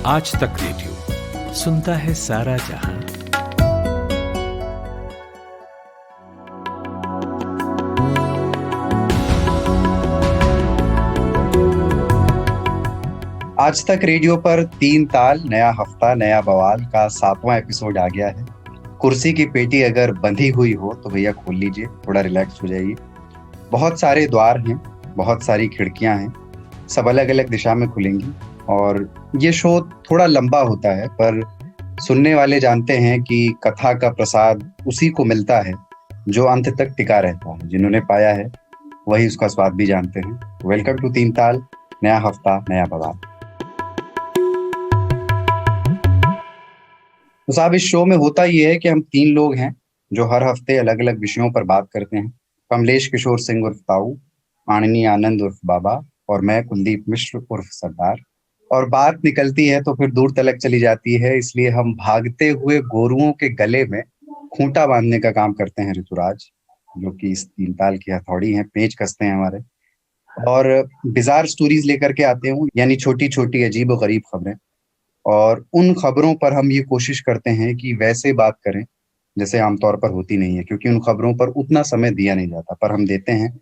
आज तक रेडियो सुनता है सारा जहां। आज तक रेडियो पर 3 ताल, नया हफ्ता नया बवाल का 7वां एपिसोड आ गया है। कुर्सी की पेटी अगर बंधी हुई हो तो भैया खोल लीजिए, थोड़ा रिलैक्स हो जाइए। बहुत सारे द्वार हैं, बहुत सारी खिड़कियां हैं, सब अलग अलग दिशा में खुलेंगी और ये शो थोड़ा लंबा होता है, पर सुनने वाले जानते हैं कि कथा का प्रसाद उसी को मिलता है जो अंत तक टिका रहता है। जिन्होंने पाया है वही उसका स्वाद भी जानते हैं। वेलकम टू 3 ताल, नया हफ्ता नया बवाल। तो साहब, इस शो में होता ये है कि हम 3 लोग हैं जो हर हफ्ते अलग अलग विषयों पर बात करते हैं। कमलेश किशोर सिंह उर्फ ताऊ, आननी आनंद उर्फ बाबा और मैं कुलदीप मिश्र उर्फ सरदार। और बात निकलती है तो फिर दूर तलक चली जाती है, इसलिए हम भागते हुए गोरुओं के गले में खूंटा बांधने का काम करते हैं ऋतुराज, जो कि इस 3 ताल की हथौड़ी हैं, पेच कसते हैं हमारे, और बिजार स्टोरीज लेकर के आते हूँ, यानी छोटी छोटी अजीब और गरीब खबरें। और उन खबरों पर हम ये कोशिश करते हैं कि वैसे बात करें जैसे आमतौर पर होती नहीं है, क्योंकि उन खबरों पर उतना समय दिया नहीं जाता, पर हम देते हैं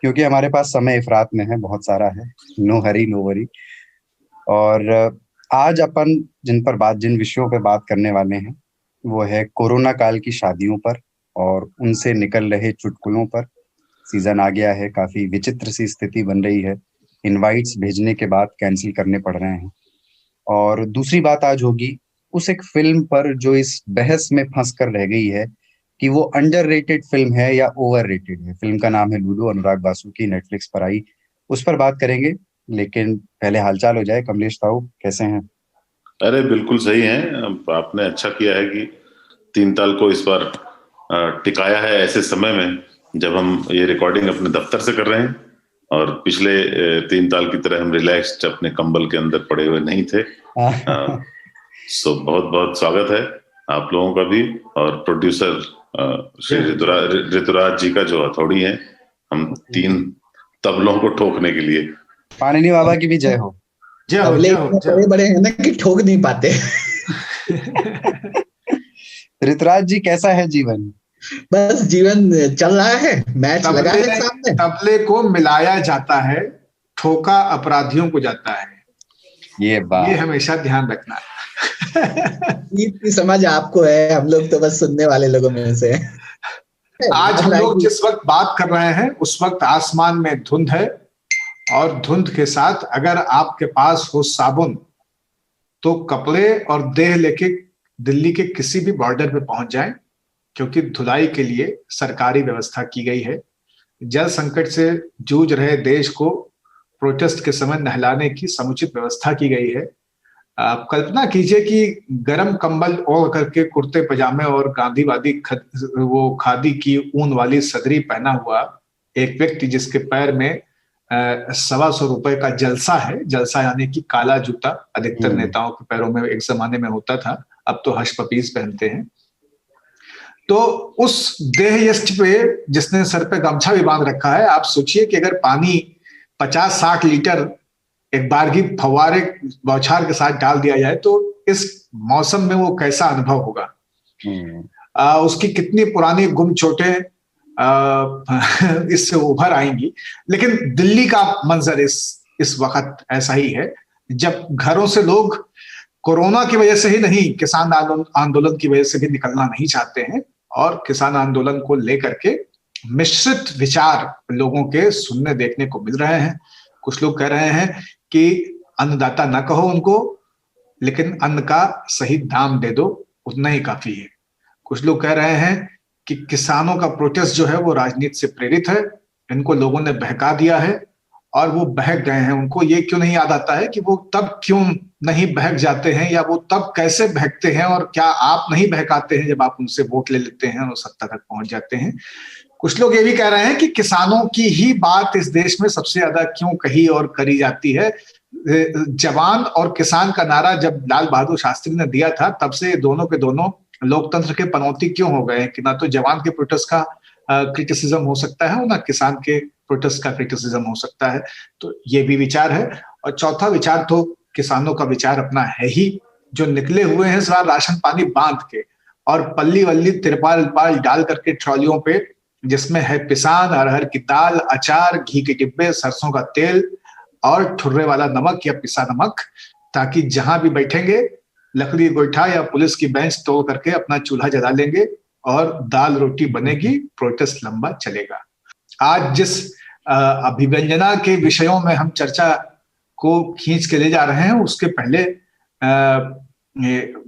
क्योंकि हमारे पास समय इफरात में है, बहुत सारा है। No hurry no worry. और आज अपन जिन विषयों पर बात करने वाले हैं वो है कोरोना काल की शादियों पर और उनसे निकल रहे चुटकुलों पर। सीजन आ गया है, काफी विचित्र सी स्थिति बन रही है, इनवाइट्स भेजने के बाद कैंसिल करने पड़ रहे हैं। और दूसरी बात आज होगी उस एक फिल्म पर जो इस बहस में फंस कर रह गई है कि वो अंडररेटेड फिल्म है या ओवररेटेड है। फिल्म का नाम है लूडो, अनुराग बासु की, नेटफ्लिक्स पर आई, उस पर बात करेंगे। लेकिन पहले हालचाल हो जाए। कमलेश ताऊ, कैसे हैं? अरे बिल्कुल सही है। आपने अच्छा किया है कि 3 ताल को इस बार टिकाया है ऐसे समय में जब हम ये रिकॉर्डिंग अपने दफ्तर से कर रहे हैं और पिछले 3 ताल की तरह हम रिलैक्स्ड अपने कंबल के अंदर पड़े हुए नहीं थे। सो बहुत बहुत स्वागत है आप लोगों का भी, और प्रोड्यूसर श्री ऋतुराज जी का जो हथौड़ी है हम 3 तबलों को ठोकने के लिए। पाणिनि बाबा की भी जय हो। बड़े बड़े हैं ना कि ठोक नहीं पाते। ऋतुराज जी, कैसा है जीवन? बस जीवन चल रहा है, मैच लगा है सामने। तबले को मिलाया जाता है, ठोका अपराधियों को जाता है। ये हमेशा ध्यान रखना है। की समझ आपको है, हम लोग तो बस सुनने वाले लोगों में से। आज हम लोग जिस वक्त बात कर रहे हैं उस वक्त आसमान में धुंध है, और धुंध के साथ अगर आपके पास हो साबुन तो कपड़े और देह लेके दिल्ली के किसी भी बॉर्डर पे पहुंच जाएं, क्योंकि धुलाई के लिए सरकारी व्यवस्था की गई है। जल संकट से जूझ रहे देश को प्रोटेस्ट के समय नहलाने की समुचित व्यवस्था की गई है। आप कल्पना कीजिए कि गर्म कंबल ओढ़ करके कुर्ते पजामे और गांधीवादी वो खादी की ऊन वाली सदरी पहना हुआ एक व्यक्ति, जिसके पैर में 125 रुपए का जलसा है। जलसा यानी कि काला जूता अधिकतर नेताओं के पैरों में एक जमाने में होता था, अब तो हश पपीस पहनते हैं। तो उस देह यष्टि पे जिसने सर पे गमछा भी बांध रखा है, आप सोचिए कि अगर पानी 50-60 लीटर एक बारगी फव्वारे बौछार के साथ डाल दिया जाए तो इस मौसम में वो कैसा अनुभव होगा। उसकी कितनी पुरानी गुम चोटें इससे उभर आएंगी। लेकिन दिल्ली का मंजर इस वक्त ऐसा ही है, जब घरों से लोग कोरोना की वजह से ही नहीं, किसान आंदोलन की वजह से भी निकलना नहीं चाहते हैं, और किसान आंदोलन को लेकर के मिश्रित विचार लोगों के सुनने देखने को मिल रहे हैं। कुछ लोग कह रहे हैं कि अन्नदाता न कहो उनको, लेकिन अन्न का सही दाम दे दो, उतना ही काफी है। कुछ लोग कह रहे हैं कि किसानों का प्रोटेस्ट जो है वो राजनीति से प्रेरित है, इनको लोगों ने बहका दिया है और वो बहक गए हैं। उनको ये क्यों नहीं याद आता है कि वो तब क्यों नहीं बहक जाते हैं, या वो तब कैसे बहकते हैं, और क्या आप नहीं बहकाते हैं जब आप उनसे वोट ले लेते हैं और सत्ता तक पहुंच जाते हैं। कुछ लोग ये भी कह रहे हैं कि किसानों की ही बात इस देश में सबसे ज्यादा क्यों कही और करी जाती है। जवान और किसान का नारा जब लाल बहादुर शास्त्री ने दिया था, तब से दोनों के दोनों लोकतंत्र के पनौती क्यों हो गए कि ना तो जवान के प्रोटेस्ट का क्रिटिसिज्म हो सकता है और ना किसान के प्रोटेस्ट का क्रिटिसिज्म हो सकता है। तो ये भी विचार है। और चौथा विचार तो किसानों का विचार अपना है ही, जो निकले हुए हैं सारा राशन पानी बांध के और पल्ली वल्ली तिरपाल पाल डाल करके ट्रॉलियों पे, जिसमें है पिसान, अरहर की दाल, अचार, घी के डिब्बे, सरसों का तेल और ठुर्रे वाला नमक या पिसा नमक, ताकि जहां भी बैठेंगे लकड़ी गोईठा या पुलिस की बेंच तोड़ करके अपना चूल्हा जला लेंगे और दाल रोटी बनेगी, प्रोटेस्ट लंबा चलेगा। आज जिस अभिव्यंजना के विषयों में हम चर्चा को खींच के ले जा रहे हैं, उसके पहले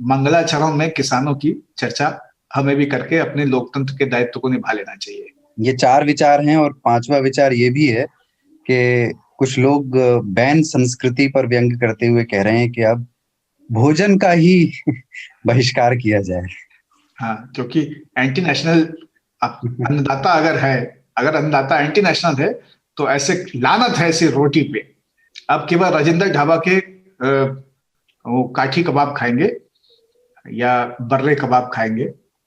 मंगलाचरण में किसानों की चर्चा हमें भी करके अपने लोकतंत्र के दायित्व को निभा लेना चाहिए। ये 4 विचार हैं और 5वां विचार ये भी है कि कुछ लोग बैन संस्कृति पर व्यंग करते हुए कह रहे हैं कि अब भोजन का ही बहिष्कार किया जाए। हाँ, क्योंकि एंटी नेशनल अन्नदाता अगर अन्नदाता एंटी नेशनल है तो ऐसे लानत है ऐसी रोटी पे। अब केवल राजेंद्र ढाबा के वो काठी कबाब खाएंगे या बर्रे कबाब खाएंगे।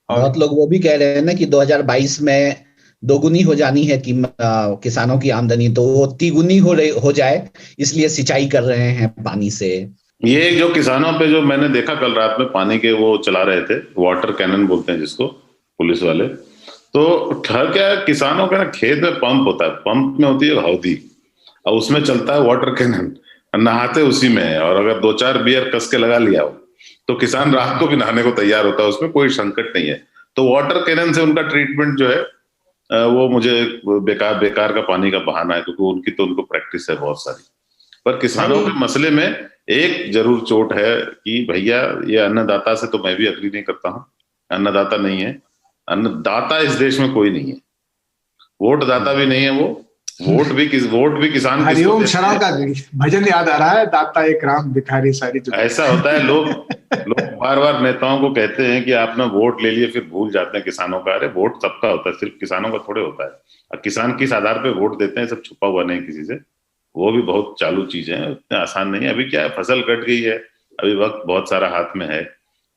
और बहुत लोग वो भी कह रहे हैं ना कि 2022 में दोगुनी हो जानी है कि किसानों की आमदनी, तो वो तिगुनी हो जाए, इसलिए सिंचाई कर रहे हैं पानी से। ये जो किसानों पे जो मैंने देखा कल रात में पानी के वो चला रहे थे, वाटर कैनन बोलते हैं जिसको पुलिस वाले, तो क्या किसानों के ना खेत में पंप होता है, पंप में होती है हौदी और उसमें चलता है वाटर कैनन, नहाते उसी में है। और अगर 2-4 बियर कस के लगा लिया हो तो किसान रात को भी नहाने को तैयार होता है, उसमें कोई संकट नहीं है। तो वाटर कैनन से उनका ट्रीटमेंट जो है वो मुझे बेकार का पानी का बहाना है, क्योंकि उनको प्रैक्टिस है बहुत सारी। पर किसानों के मसले में एक जरूर चोट है कि भैया ये अन्नदाता से तो मैं भी अग्री नहीं करता हूँ। अन्नदाता नहीं है, अन्नदाता इस देश में कोई नहीं है, वोट दाता भी नहीं है वो, वोट भी किसान। हरिओम शरण का भजन याद आ रहा है, दाता एक राम भिखारी सारी। ऐसा होता है, लोग बार बार नेताओं को कहते हैं कि आपने वोट ले लिए, फिर भूल जाते हैं किसानों का। अरे वोट सबका होता है, सिर्फ किसानों का थोड़े होता है। और किसान किस आधार पे वोट देते हैं सब छुपा हुआ नहीं किसी से, वो भी बहुत चालू चीजें हैं, उतने आसान नहीं है। अभी क्या है, फसल कट गई है, अभी वक्त बहुत सारा हाथ में है,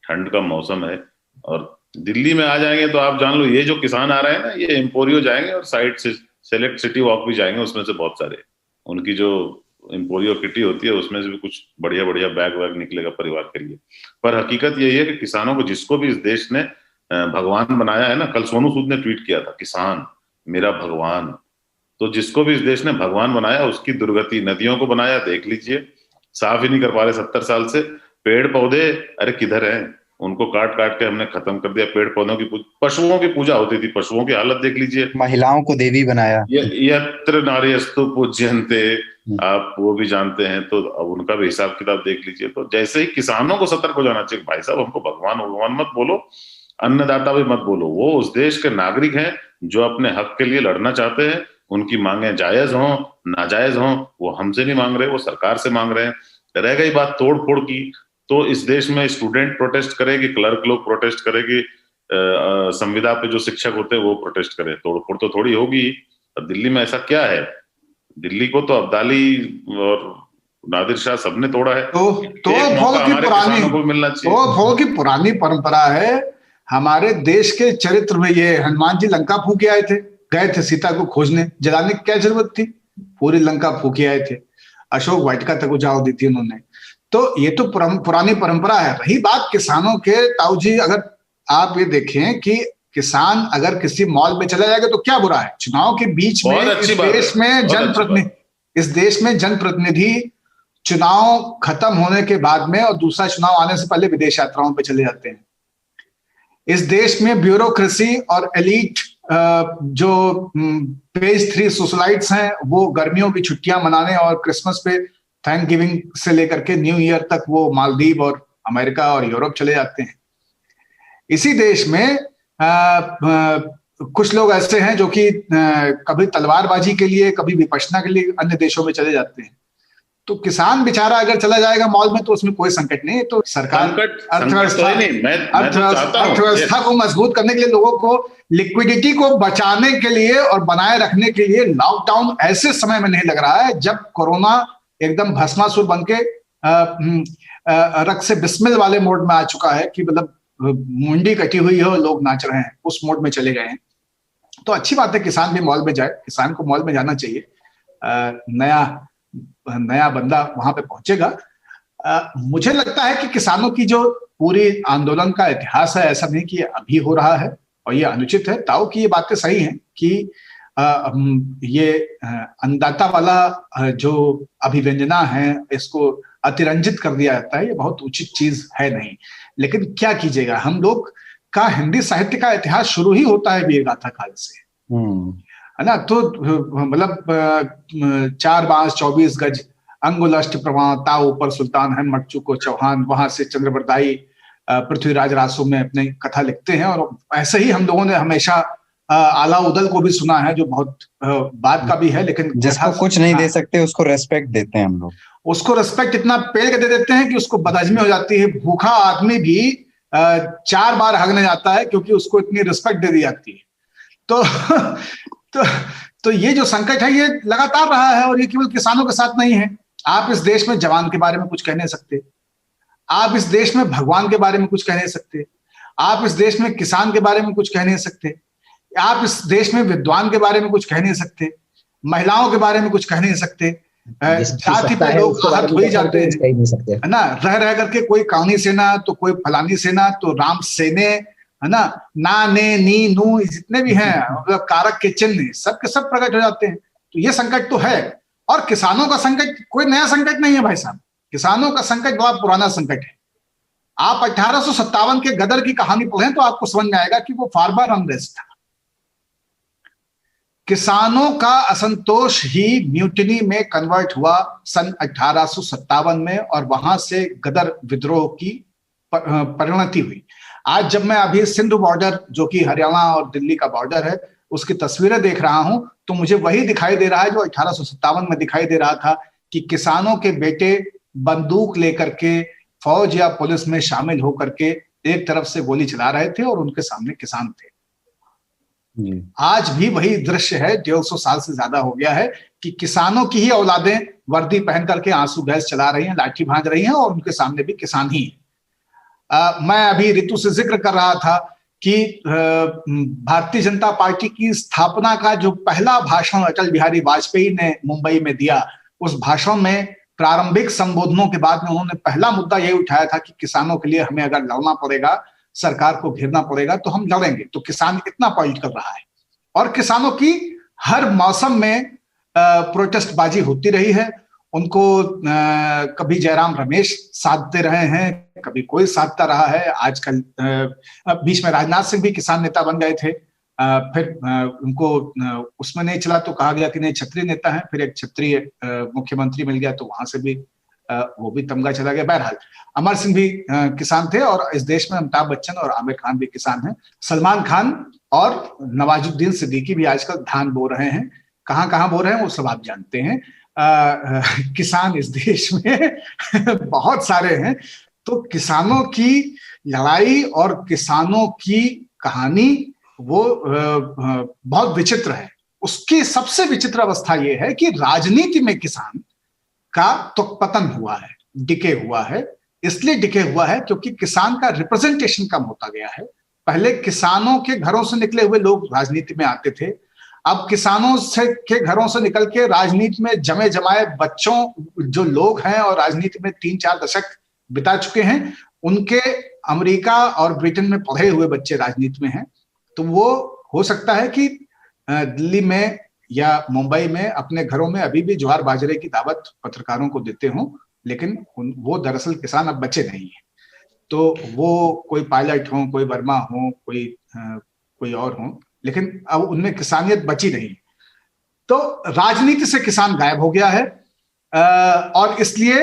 ठंड का मौसम है, और दिल्ली में आ जाएंगे तो आप जान लो ये जो किसान आ रहे हैं ना, ये एम्पोरियो जाएंगे और साइड से सेलेक्ट सिटी वॉक भी जाएंगे, उसमें से बहुत सारे उनकी जो एम्पोरियो किटी होती है उसमें से भी कुछ बढ़िया बढ़िया बैग वैग निकलेगा परिवार के लिए। पर हकीकत यही है कि किसानों को, जिसको भी इस देश ने भगवान बनाया है ना, कल सोनू सूद ने ट्वीट किया था, किसान मेरा भगवान। तो जिसको भी इस देश ने भगवान बनाया उसकी दुर्गति, नदियों को बनाया देख लीजिए, साफ ही नहीं कर पा रहे 70 साल से। पेड़ पौधे अरे किधर हैं, उनको काट काट के हमने खत्म कर दिया। पेड़ पौधों की पशुओं की पूजा होती थी, पशुओं की हालत देख लीजिए। महिलाओं को देवी बनाया, यत्र नार्यस्तु पूज्यन्ते, आप वो भी जानते हैं, तो अब उनका भी हिसाब किताब देख लीजिए। तो जैसे ही किसानों को सतर्क हो जाना चाहिए, भाई साहब हमको भगवान मत बोलो, अन्नदाता भी मत बोलो, वो उस देश के नागरिक हैं जो अपने हक के लिए लड़ना चाहते हैं। उनकी मांगे जायज हों नाजायज हों, वो हमसे नहीं मांग रहे, वो सरकार से मांग रहे हैं। रह गई बात तोड़ फोड़ की, तो इस देश में स्टूडेंट प्रोटेस्ट करेगी, क्लर्क लोग प्रोटेस्ट करेगी, संविदा पे जो शिक्षक होते हैं वो प्रोटेस्ट करे, तोड़फोड़ तो थोड़ी होगी। दिल्ली में ऐसा क्या है, दिल्ली को तो अब्दाली और नादिर शाह सबने तोड़ा है। तो फोड़ की पुरानी परंपरा है हमारे देश के चरित्र में। ये हनुमान जी लंका फूके आए थे, गए थे सीता को खोजने, जलाने की क्या जरूरत थी, पूरी लंका फूके आए थे, अशोक वाटिका तक उजाड़ दी थी उन्होंने। तो ये तो पुरानी परंपरा है। रही बात किसानों के, ताऊ जी अगर आप ये देखें कि किसान अगर किसी मॉल में चला जाएगा तो क्या बुरा है? चुनाव के बीच में इस देश में जनप्रतिनिधि चुनाव खत्म होने के बाद में और दूसरा चुनाव आने से पहले विदेश यात्राओं पे चले जाते हैं। इस देश में ब्यूरोक्रेसी और एलीट जो पेज 3 सोशलाइट्स हैं, वो गर्मियों की छुट्टियां मनाने और क्रिसमस पे थैंक गिविंग से लेकर के न्यू ईयर तक वो मालदीव और अमेरिका और यूरोप चले जाते हैं। इसी देश में कुछ लोग ऐसे हैं जो कि कभी तलवारबाजी के लिए, कभी विपश्यना के लिए अन्य देशों में चले जाते हैं। तो किसान बेचारा अगर चला जाएगा मॉल में तो उसमें कोई संकट नहीं है। तो सरकार अर्थव्यवस्था को मजबूत करने के लिए, लोगों को लिक्विडिटी को बचाने के लिए और बनाए रखने के लिए लॉकडाउन ऐसे समय में नहीं लग रहा है जब कोरोना एकदम भस्मासुर बनके रक्त से बिस्मिल वाले मोड में आ चुका है कि मतलब मुंडी कटी हुई है और लोग नाच रहे हैं, उस मोड में चले गए हैं। तो अच्छी बात है किसान भी मॉल में जाए, किसान को मॉल में जाना चाहिए। नया बंदा वहां पे पहुंचेगा। मुझे लगता है कि किसानों की जो पूरी आंदोलन का इतिहास है, ऐसा नहीं कि ये अभी हो रहा है और ये अनुचित है। ताऊ की ये बातें सही हैं कि ये अन्नदाता वाला जो अभिव्यंजना है, इसको अतिरंजित कर दिया जाता है, ये बहुत उचित चीज है नहीं। लेकिन क्या कीजिएगा, हम लोग का हिंदी साहित्य का इतिहास शुरू ही होता है वीर गाथा काल से, है ना। तो मतलब 4 बांस 24 गज अंगुल अष्ट प्रवाह, ताऊ पर सुल्तान है मटचू को चौहान, वहां से चंद्रबरदाई पृथ्वीराज रासो में अपनी कथा लिखते हैं। और ऐसे ही हम लोगों ने हमेशा आला उदल को भी सुना है, जो बहुत बात का भी है, लेकिन जिसको कुछ नहीं दे सकते उसको रेस्पेक्ट देते हैं हम लोग। उसको रेस्पेक्ट इतना पेड़ के दे देते हैं कि उसको बदहजमी हो जाती है। भूखा आदमी भी 4 बार हगने जाता है क्योंकि उसको इतनी रिस्पेक्ट दे दी जाती है। तो ये जो संकट है ये लगातार रहा है, और ये केवल किसानों के साथ नहीं है। आप इस देश में जवान के बारे में कुछ कह नहीं सकते, आप इस देश में भगवान के बारे में कुछ कह नहीं सकते, आप इस देश में किसान के बारे में कुछ कह नहीं सकते, आप इस देश में विद्वान के बारे में कुछ कह नहीं सकते, महिलाओं के बारे में कुछ कह नहीं सकते। जाति पे लोग आहत हो ही जाते हैं, है ना। रह रह करके कोई काउनी सेना तो कोई फलानी सेना तो राम सेने, है ना, ना ने नी नू जितने भी हैं मतलब कारक के चिन्ह सब के सब प्रकट हो जाते हैं। तो ये संकट तो है। और किसानों का संकट कोई नया संकट नहीं है भाई साहब, किसानों का संकट बड़ा पुराना संकट है। आप 1857 के गदर की कहानी पढ़ें तो आपको समझ में आएगा कि वो फार्मर अनरेस्ट था। किसानों का असंतोष ही म्यूटिनी में कन्वर्ट हुआ सन 1857 में, और वहां से गदर विद्रोह की परिणति हुई। आज जब मैं अभी सिंधु बॉर्डर, जो कि हरियाणा और दिल्ली का बॉर्डर है, उसकी तस्वीरें देख रहा हूं तो मुझे वही दिखाई दे रहा है जो 1857 में दिखाई दे रहा था, कि किसानों के बेटे बंदूक लेकर के फौज या पुलिस में शामिल होकर के एक तरफ से गोली चला रहे थे और उनके सामने किसान थे। आज भी वही दृश्य है, 150 साल से ज्यादा हो गया है, कि किसानों की ही औलादें वर्दी पहन करके आंसू गैस चला रही हैं, लाठी भांज रही हैं, और उनके सामने भी किसान ही है। मैं अभी ऋतु से जिक्र कर रहा था कि भारतीय जनता पार्टी की स्थापना का जो पहला भाषण अटल बिहारी वाजपेयी ने मुंबई में दिया, उस भाषण में प्रारंभिक संबोधनों के बाद में उन्होंने पहला मुद्दा यही उठाया था कि किसानों के लिए हमें अगर लड़ना पड़ेगा, सरकार को घेरना पड़ेगा तो हम लड़ेंगे। तो किसान इतना पॉइंट कर रहा है, और किसानों की हर मौसम में प्रोटेस्टबाजी होती रही है। उनको कभी जयराम रमेश साधते रहे हैं, कभी कोई साधता रहा है। आजकल बीच में राजनाथ सिंह भी किसान नेता बन गए थे, फिर उनको उसमें नहीं चला तो कहा गया कि नहीं क्षत्रिय नेता है, फिर एक क्षत्रिय मुख्यमंत्री मिल गया तो वहां से भी वो भी तमगा चला गया। बहरहाल अमर सिंह भी किसान थे, और इस देश में अमिताभ बच्चन और आमिर खान भी किसान हैं। सलमान खान और नवाजुद्दीन सिद्दीकी भी आजकल धान बो रहे हैं। कहाँ कहाँ बो रहे हैं वो सब आप जानते हैं। किसान इस देश में बहुत सारे हैं। तो किसानों की लड़ाई और किसानों की कहानी वो बहुत विचित्र है। उसकी सबसे विचित्र अवस्था ये है कि राजनीति में किसान का तो पतन हुआ है, डिके हुआ है। इसलिए डिके हुआ है क्योंकि किसान का रिप्रेजेंटेशन कम होता गया है। पहले किसानों के घरों से निकले हुए लोग राजनीति में आते थे, अब किसानों से के घरों से निकल के राजनीति में जमे जमाए बच्चों जो लोग हैं और राजनीति में 3-4 दशक बिता चुके हैं, उनके अमेरिका और ब्रिटेन में पढ़े हुए बच्चे राजनीति में हैं। तो वो हो सकता है कि दिल्ली में या मुंबई में अपने घरों में अभी भी ज्वार बाजरे की दावत पत्रकारों को देते हों, लेकिन वो दरअसल किसान अब बचे नहीं है। तो वो कोई पायलट हो, कोई वर्मा हो, कोई और हो, लेकिन अब उनमें किसानियत बची नहीं। तो राजनीति से किसान गायब हो गया है, और इसलिए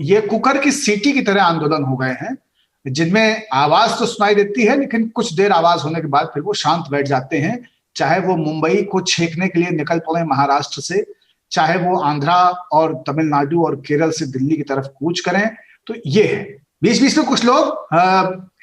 ये कुकर की सीटी की तरह आंदोलन हो गए हैं, जिनमें आवाज तो सुनाई देती है लेकिन कुछ देर आवाज होने के बाद फिर वो शांत बैठ जाते हैं। चाहे वो मुंबई को छेकने के लिए निकल पड़े महाराष्ट्र से, चाहे वो आंध्रा और तमिलनाडु और केरल से दिल्ली की तरफ कूच करें। तो ये है, बीच बीच में कुछ लोग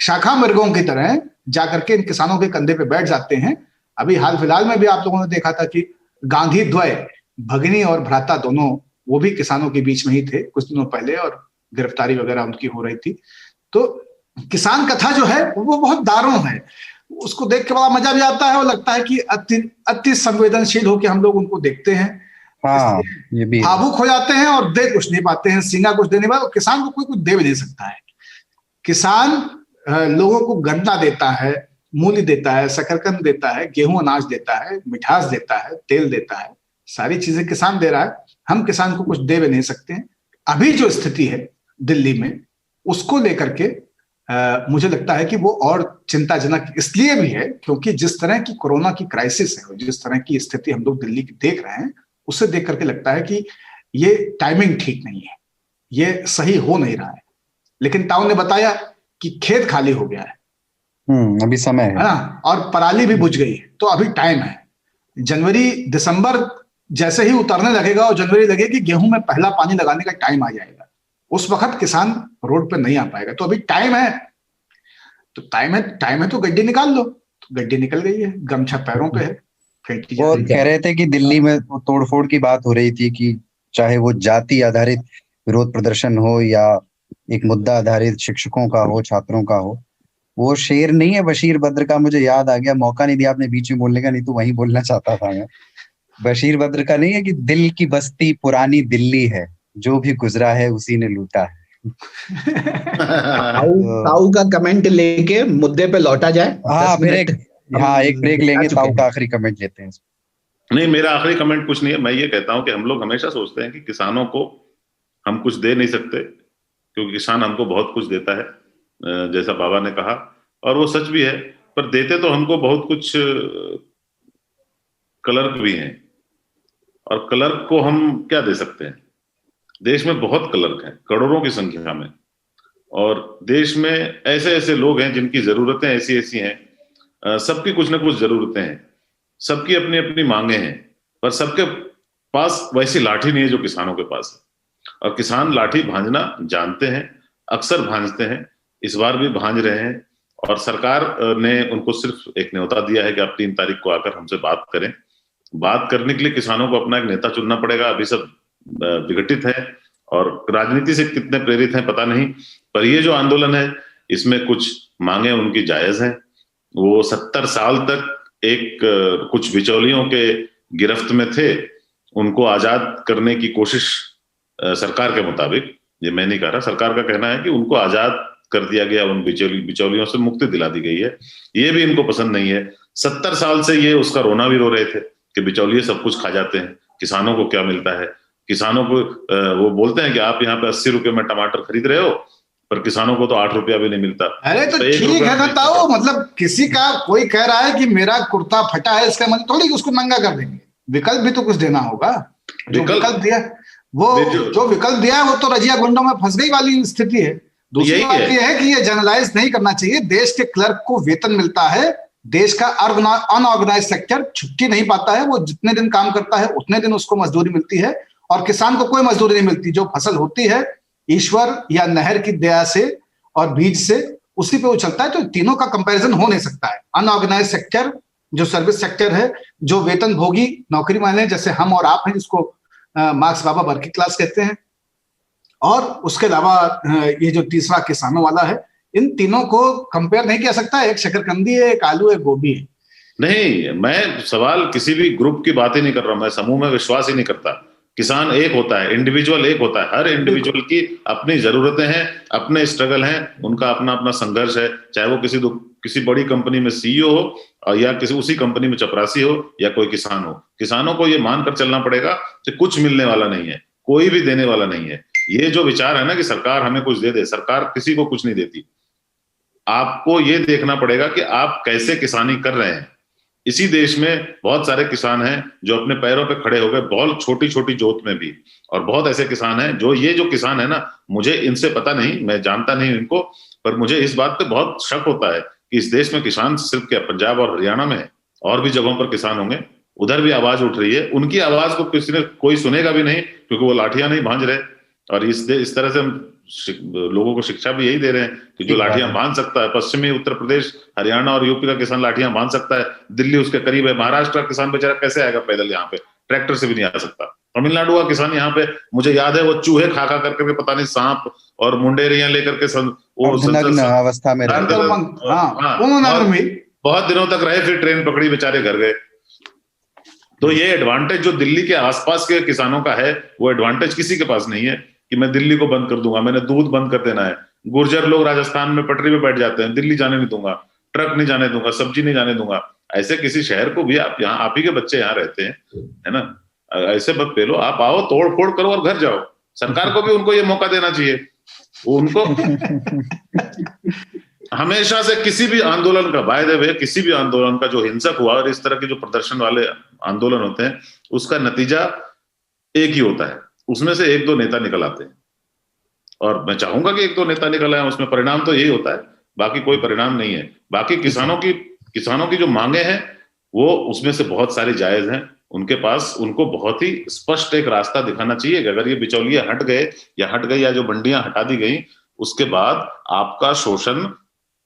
शाखा मृगों की तरह जाकर के इन किसानों के कंधे पे बैठ जाते हैं। अभी हाल फिलहाल में भी आप लोगों ने देखा था कि गांधी द्वय, भगिनी और भ्राता दोनों, वो भी किसानों के बीच में ही थे कुछ दिनों पहले, और गिरफ्तारी वगैरह उनकी हो रही थी। तो किसान कथा जो है वो बहुत दारुण है। उसको देख के बड़ा मजा भी आता है और लगता है कि अति संवेदनशील होकर हम लोग उनको देखते हैं। हाँ, ये भी है। भावुक हो जाते हैं और दे कुछ नहीं पाते हैं, सींगा कुछ दे नहीं पाते। किसान को कोई कुछ दे भी नहीं सकता है। किसान लोगों को गन्ना देता है, मूली देता है, शकरकंद देता है, गेहूं अनाज देता है, मिठास देता है, तेल देता है, सारी चीजें किसान दे रहा है। हम किसान को कुछ दे भी नहीं सकते हैं। अभी जो स्थिति है दिल्ली में, उसको लेकर के मुझे लगता है कि वो और चिंताजनक इसलिए भी है क्योंकि जिस तरह की कोरोना की क्राइसिस है, जिस तरह की स्थिति हम लोग दिल्ली की देख रहे हैं, उससे देख करके लगता है कि ये टाइमिंग ठीक नहीं है, ये सही हो नहीं रहा है। लेकिन ताऊ ने बताया कि खेत खाली हो गया है, अभी समय है ना, और पराली भी बुझ गई है, तो अभी टाइम है। जनवरी दिसंबर जैसे ही उतरने लगेगा और जनवरी लगे कि गेहूं में पहला पानी लगाने का टाइम आ जाएगा, उस वक्त किसान रोड पे नहीं आ पाएगा। तो अभी टाइम है, तो टाइम है तो गड्डी निकाल लो। तो गड्डी निकल गई है, गमछा पैरों पे है, फेंटी जा वो रही है। कह रहे थे कि दिल्ली में तोड़फोड़ की बात हो रही थी कि चाहे वो जाति आधारित विरोध प्रदर्शन हो या एक मुद्दा आधारित शिक्षकों का हो, छात्रों का हो। वो शेर नहीं है बशीर बद्र का, मुझे याद आ गया, मौका नहीं दिया आपने बीच में बोलने का, नहीं तो वही बोलना चाहता था मैं। बशीर बद्र का नहीं है कि दिल की बस्ती पुरानी दिल्ली है, जो भी गुजरा है उसी ने लूटा है। ताऊ का कमेंट लेके मुद्दे पे लौटा जाए। हाँ, फिर एक ब्रेक लेंगे, ताऊ का आखिरी कमेंट लेते हैं। नहीं, मेरा आखिरी कमेंट कुछ नहीं है। मैं ये कहता हूं कि हम लोग हमेशा सोचते हैं कि किसानों को हम कुछ दे नहीं सकते क्योंकि किसान हमको बहुत कुछ देता है, जैसा बाबा ने कहा, और वो सच भी है। पर देते तो हमको बहुत कुछ क्लर्क भी हैं, और क्लर्क को हम क्या दे सकते हैं? देश में बहुत क्लर्क हैं, करोड़ों की संख्या में, और देश में ऐसे ऐसे लोग हैं जिनकी जरूरतें ऐसी ऐसी हैं। सबकी कुछ ना कुछ जरूरतें हैं, सबकी अपनी अपनी मांगे हैं, पर सबके पास वैसी लाठी नहीं है जो किसानों के पास है। और किसान लाठी भांजना जानते हैं, अक्सर भांजते हैं, इस बार भी भांज रहे हैं। और सरकार ने उनको सिर्फ एक न्योता दिया है कि आप 3 तारीख को आकर हमसे बात करें। बात करने के लिए किसानों को अपना एक नेता चुनना पड़ेगा। अभी सब विघटित है और राजनीति से कितने प्रेरित हैं पता नहीं, पर ये जो आंदोलन है इसमें कुछ मांगे उनकी जायज हैं। वो 70 साल तक एक कुछ बिचौलियों के गिरफ्त में थे, उनको आजाद करने की कोशिश सरकार के मुताबिक, ये मैं नहीं कह रहा, सरकार का कहना है कि उनको आजाद कर दिया गया, उन बिचौलियों से मुक्ति दिला दी गई है। ये भी इनको पसंद नहीं है। 70 साल से ये उसका रोना भी रो रहे थे कि बिचौलिए सब कुछ खा जाते हैं, किसानों को क्या मिलता है। किसानों को वो बोलते हैं कि आप यहाँ पे 80 रुपए में टमाटर खरीद रहे हो, पर किसानों को तो 8 रुपया भी नहीं मिलता। अरे तो ठीक है ना ताऊ, मतलब किसी का कोई कह रहा है कि मेरा कुर्ता फटा है, इसका मतलब थोड़ी उसको महंगा कर देंगे। विकल्प भी तो कुछ देना होगा। जो विकल्प दिया, वो जो विकल्प दिया है वो तो रजिया गुंडों में फंस गई वाली स्थिति है। दूसरी बात यह है कि ये जनरलाइज नहीं करना चाहिए। देश के क्लर्क को वेतन मिलता है, देश का अनऑर्गेनाइज सेक्टर छुट्टी नहीं पाता है, वो जितने दिन काम करता है उतने दिन उसको मजदूरी मिलती है, और किसान को कोई मजदूरी नहीं मिलती। जो फसल होती है ईश्वर या नहर की दया से और बीज से, उसी पे वो चलता है। तो तीनों का कंपैरिजन हो नहीं सकता है। अनऑर्गेनाइज सेक्टर जो सर्विस सेक्टर है, जो वेतन भोगी नौकरी वाले जैसे हम और आप हैं, जिसको मार्क्स बाबा वर्किंग क्लास कहते हैं, और उसके अलावा ये जो तीसरा किसानों वाला है, इन तीनों को कंपेयर नहीं किया सकता। एक शकरकंदी है, एक आलू, एक गोभी है। नहीं, मैं सवाल किसी भी ग्रुप की बात ही नहीं कर रहा, मैं समूह में विश्वास ही नहीं करता। किसान एक होता है, इंडिविजुअल एक होता है। हर इंडिविजुअल की अपनी जरूरतें हैं, अपने स्ट्रगल हैं, उनका अपना अपना संघर्ष है। चाहे वो किसी बड़ी कंपनी में सीईओ हो, और या किसी उसी कंपनी में चपरासी हो, या कोई किसान हो। किसानों को ये मानकर चलना पड़ेगा कि कुछ मिलने वाला नहीं है, कोई भी देने वाला नहीं है। ये जो विचार है ना कि सरकार हमें कुछ दे दे, सरकार किसी को कुछ नहीं देती। आपको ये देखना पड़ेगा कि आप कैसे किसानी कर रहे हैं। इसी देश में बहुत सारे किसान हैं जो अपने पैरों पे खड़े हो गए, बहुत छोटी छोटी जोत में भी, और बहुत ऐसे किसान हैं जो, ये जो किसान है ना, मुझे इनसे पता नहीं, मैं जानता नहीं इनको, पर मुझे इस बात पे बहुत शक होता है कि इस देश में किसान सिर्फ क्या पंजाब और हरियाणा में है, और भी जगहों पर किसान होंगे, उधर भी आवाज उठ रही है। उनकी आवाज को किसी ने कोई सुनेगा भी नहीं, क्योंकि वो लाठियां नहीं भांज रहे। और इस तरह से हम लोगों को शिक्षा भी यही दे रहे हैं कि जो लाठियां बांध सकता है, पश्चिमी उत्तर प्रदेश, हरियाणा और यूपी का किसान लाठियां बांध सकता है, दिल्ली उसके करीब है। महाराष्ट्र का किसान बेचारा कैसे आएगा पैदल यहाँ पे? ट्रैक्टर से भी नहीं आ सकता। तमिलनाडु का किसान यहाँ पे, मुझे याद है, वो चूहे खा खा करके पता नहीं सांप और मुंडेरियां लेकर के अवस्था में बहुत दिनों तक रहे, फिर ट्रेन पकड़ी, बेचारे घर गए। तो ये एडवांटेज जो दिल्ली के आसपास के किसानों का है, वो एडवांटेज किसी के पास नहीं है कि मैं दिल्ली को बंद कर दूंगा, मैंने दूध बंद कर देना है। गुर्जर लोग राजस्थान में पटरी पे बैठ जाते हैं, दिल्ली जाने नहीं दूंगा, ट्रक नहीं जाने दूंगा, सब्जी नहीं जाने दूंगा। ऐसे किसी शहर को भी आप यहाँ, आप ही के बच्चे यहाँ रहते हैं, है ना, ऐसे मत पेलो, आप आओ, तोड़ फोड़ करो और घर जाओ। सरकार को भी उनको ये मौका देना चाहिए। उनको हमेशा से किसी भी आंदोलन का, बाय द वे, किसी भी आंदोलन का जो हिंसक हुआ और इस तरह के जो प्रदर्शन वाले आंदोलन होते हैं, उसका नतीजा एक ही होता है, उसमें से एक दो नेता निकल आते हैं। और मैं चाहूंगा कि एक दो नेता निकल आए, उसमें परिणाम तो यही होता है, बाकी कोई परिणाम नहीं है। बाकी किसानों की जो मांगे हैं वो उसमें से बहुत सारी जायज हैं उनके पास। उनको बहुत ही स्पष्ट एक रास्ता दिखाना चाहिए कि अगर ये बिचौलिए हट गए या जो मंडियां हटा दी गई, उसके बाद आपका शोषण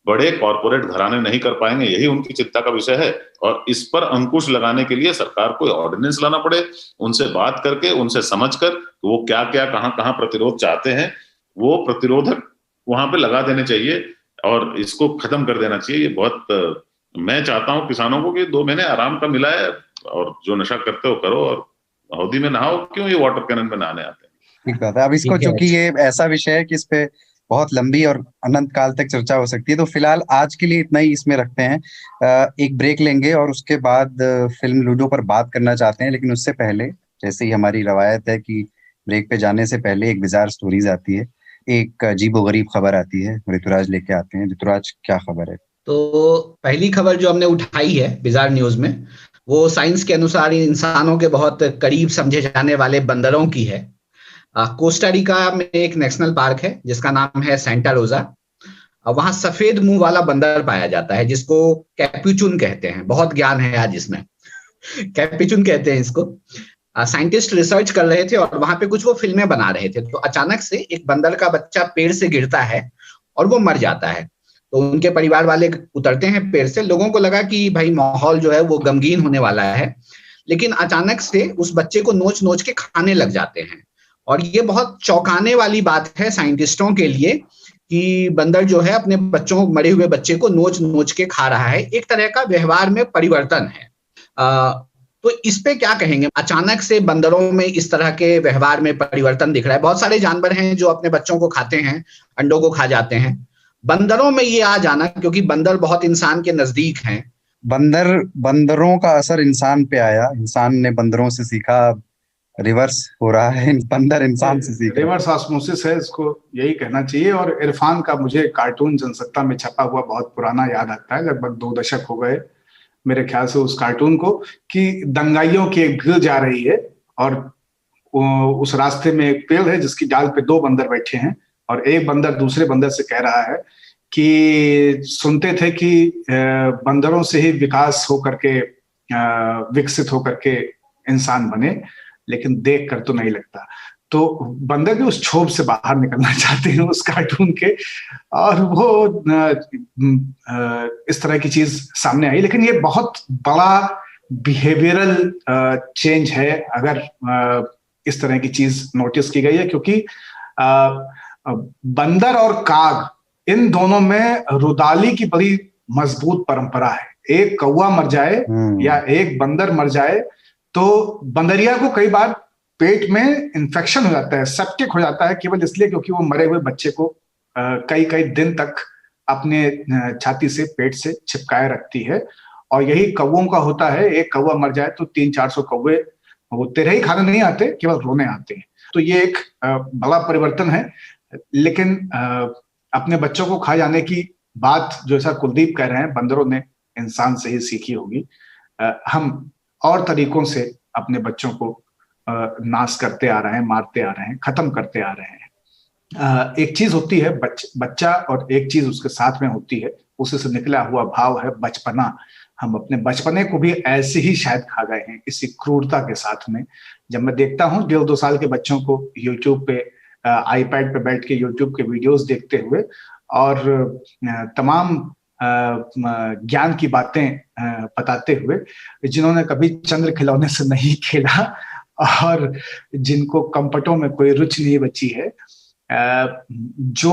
बड़े कॉरपोरेट घराने नहीं कर पाएंगे। यही उनकी चिंता का विषय है। और इस पर अंकुश लगाने के लिए सरकार को ऑर्डिनेंस लाना पड़े, उनसे बात करके, उनसे समझकर वो क्या क्या कहाँ प्रतिरोध चाहते हैं, वो प्रतिरोधक वहां पे लगा देने चाहिए और इसको खत्म कर देना चाहिए। ये बहुत मैं चाहता हूं किसानों को कि 2 महीने आराम का मिला है, और जो नशा करते हो करो, और हौदी में नहाओ, क्यों ये वाटर कैनन में नहाने आते हैं। ठीक बात है। अब इसको, चूंकि ये ऐसा विषय है कि इस पे बहुत लंबी और अनंत काल तक चर्चा हो सकती है, तो फिलहाल आज के लिए इतना ही इसमें रखते हैं। एक ब्रेक लेंगे और उसके बाद फिल्म लूडो पर बात करना चाहते हैं, लेकिन उससे पहले, जैसे ही हमारी रवायत है कि ब्रेक पे जाने से पहले एक बिजार स्टोरीज आती है, एक अजीबोगरीब खबर आती है, ऋतुराज लेके आते हैं। ऋतुराज, क्या खबर है? तो पहली खबर जो हमने उठाई है बिजार न्यूज में, वो साइंस के अनुसार इंसानों के बहुत करीब समझे जाने वाले बंदरों की है। कोस्टा रिका में एक नेशनल पार्क है जिसका नाम है सेंटा रोजा। वहां सफेद मुंह वाला बंदर पाया जाता है जिसको कैप्यूचुन कहते हैं। बहुत ज्ञान है आज इसमें। कैप्यूचुन कहते हैं इसको। साइंटिस्ट रिसर्च कर रहे थे और वहां पे कुछ वो फिल्में बना रहे थे, तो अचानक से एक बंदर का बच्चा पेड़ से गिरता है और वो मर जाता है। तो उनके परिवार वाले उतरते हैं पेड़ से। लोगों को लगा कि भाई माहौल जो है वो गमगीन होने वाला है, लेकिन अचानक से उस बच्चे को नोच नोच के खाने लग जाते हैं। और ये बहुत चौंकाने वाली बात है साइंटिस्टों के लिए कि बंदर जो है अपने बच्चों, मरे हुए बच्चे को नोच नोच के खा रहा है। एक तरह का व्यवहार में परिवर्तन है। तो इस पे क्या कहेंगे? अचानक से बंदरों में इस तरह के व्यवहार में परिवर्तन दिख रहा है। बहुत सारे जानवर हैं जो अपने बच्चों को खाते हैं, अंडों को खा जाते हैं। बंदरों में ये आ जाना, क्योंकि बंदर बहुत इंसान के नजदीक हैं। बंदरों का असर इंसान पे आया, इंसान ने बंदरों से सीखा, रिवर्स हो रहा है, बंदर इंसान से सीखा, रिवर्स ऑस्मोसिस है, इसको यही कहना चाहिए। और इरफान का मुझे कार्टून जनसत्ता में छपा हुआ बहुत पुराना याद आता है, लगभग 2 दशक हो गए मेरे ख्याल से उस कार्टून को, कि दंगाइयों की एक भीड़ जा रही है और उस रास्ते में एक पेड़ है जिसकी डाल पे 2 बंदर बैठे हैं, और एक बंदर दूसरे बंदर से कह रहा है कि सुनते थे कि बंदरों से ही विकास होकर के, विकसित होकर के इंसान बने, लेकिन देख कर तो नहीं लगता। तो बंदर भी उस क्षोभ से बाहर निकलना चाहते हैं उस कार्टून के, और वो इस तरह की चीज सामने आई। लेकिन ये बहुत बड़ा बिहेवियरल चेंज है अगर इस तरह की चीज नोटिस की गई है, क्योंकि बंदर और काग, इन दोनों में रुदाली की बड़ी मजबूत परंपरा है। एक कौवा मर जाए या एक बंदर मर जाए तो बंदरिया को कई बार पेट में इन्फेक्शन हो जाता है, सेप्टिक हो जाता है, केवल इसलिए क्योंकि वो मरे हुए बच्चे को कई कई दिन तक अपने छाती से, पेट से चिपकाए रखती है। और यही कौवों का होता है। एक कौवा मर जाए तो 300-400 कौवे वो तेरे ही खाने नहीं आते, केवल रोने आते हैं। तो ये एक बड़ा परिवर्तन है। लेकिन अपने बच्चों को खा जाने की बात, जो ऐसा कुलदीप कह रहे हैं, बंदरों ने इंसान से ही सीखी होगी। हम और तरीकों से अपने बच्चों को नाश करते आ रहे हैं, मारते आ रहे हैं, खत्म करते आ रहे हैं। एक चीज होती है बच्चा, और एक चीज उसके साथ में होती है, उसी से निकला हुआ भाव है बचपना। हम अपने बचपने को भी ऐसे ही शायद खा गए हैं, इसी क्रूरता के साथ में। जब मैं देखता हूँ 1.5-2 साल के बच्चों को यूट्यूब पे, आईपैड पे बैठ के यूट्यूब के वीडियोस देखते हुए और तमाम ज्ञान की बातें बताते हुए, जिन्होंने कभी चंद्र खिलौने से नहीं खेला और जिनको कंपटों में कोई रुचि नहीं बची है, जो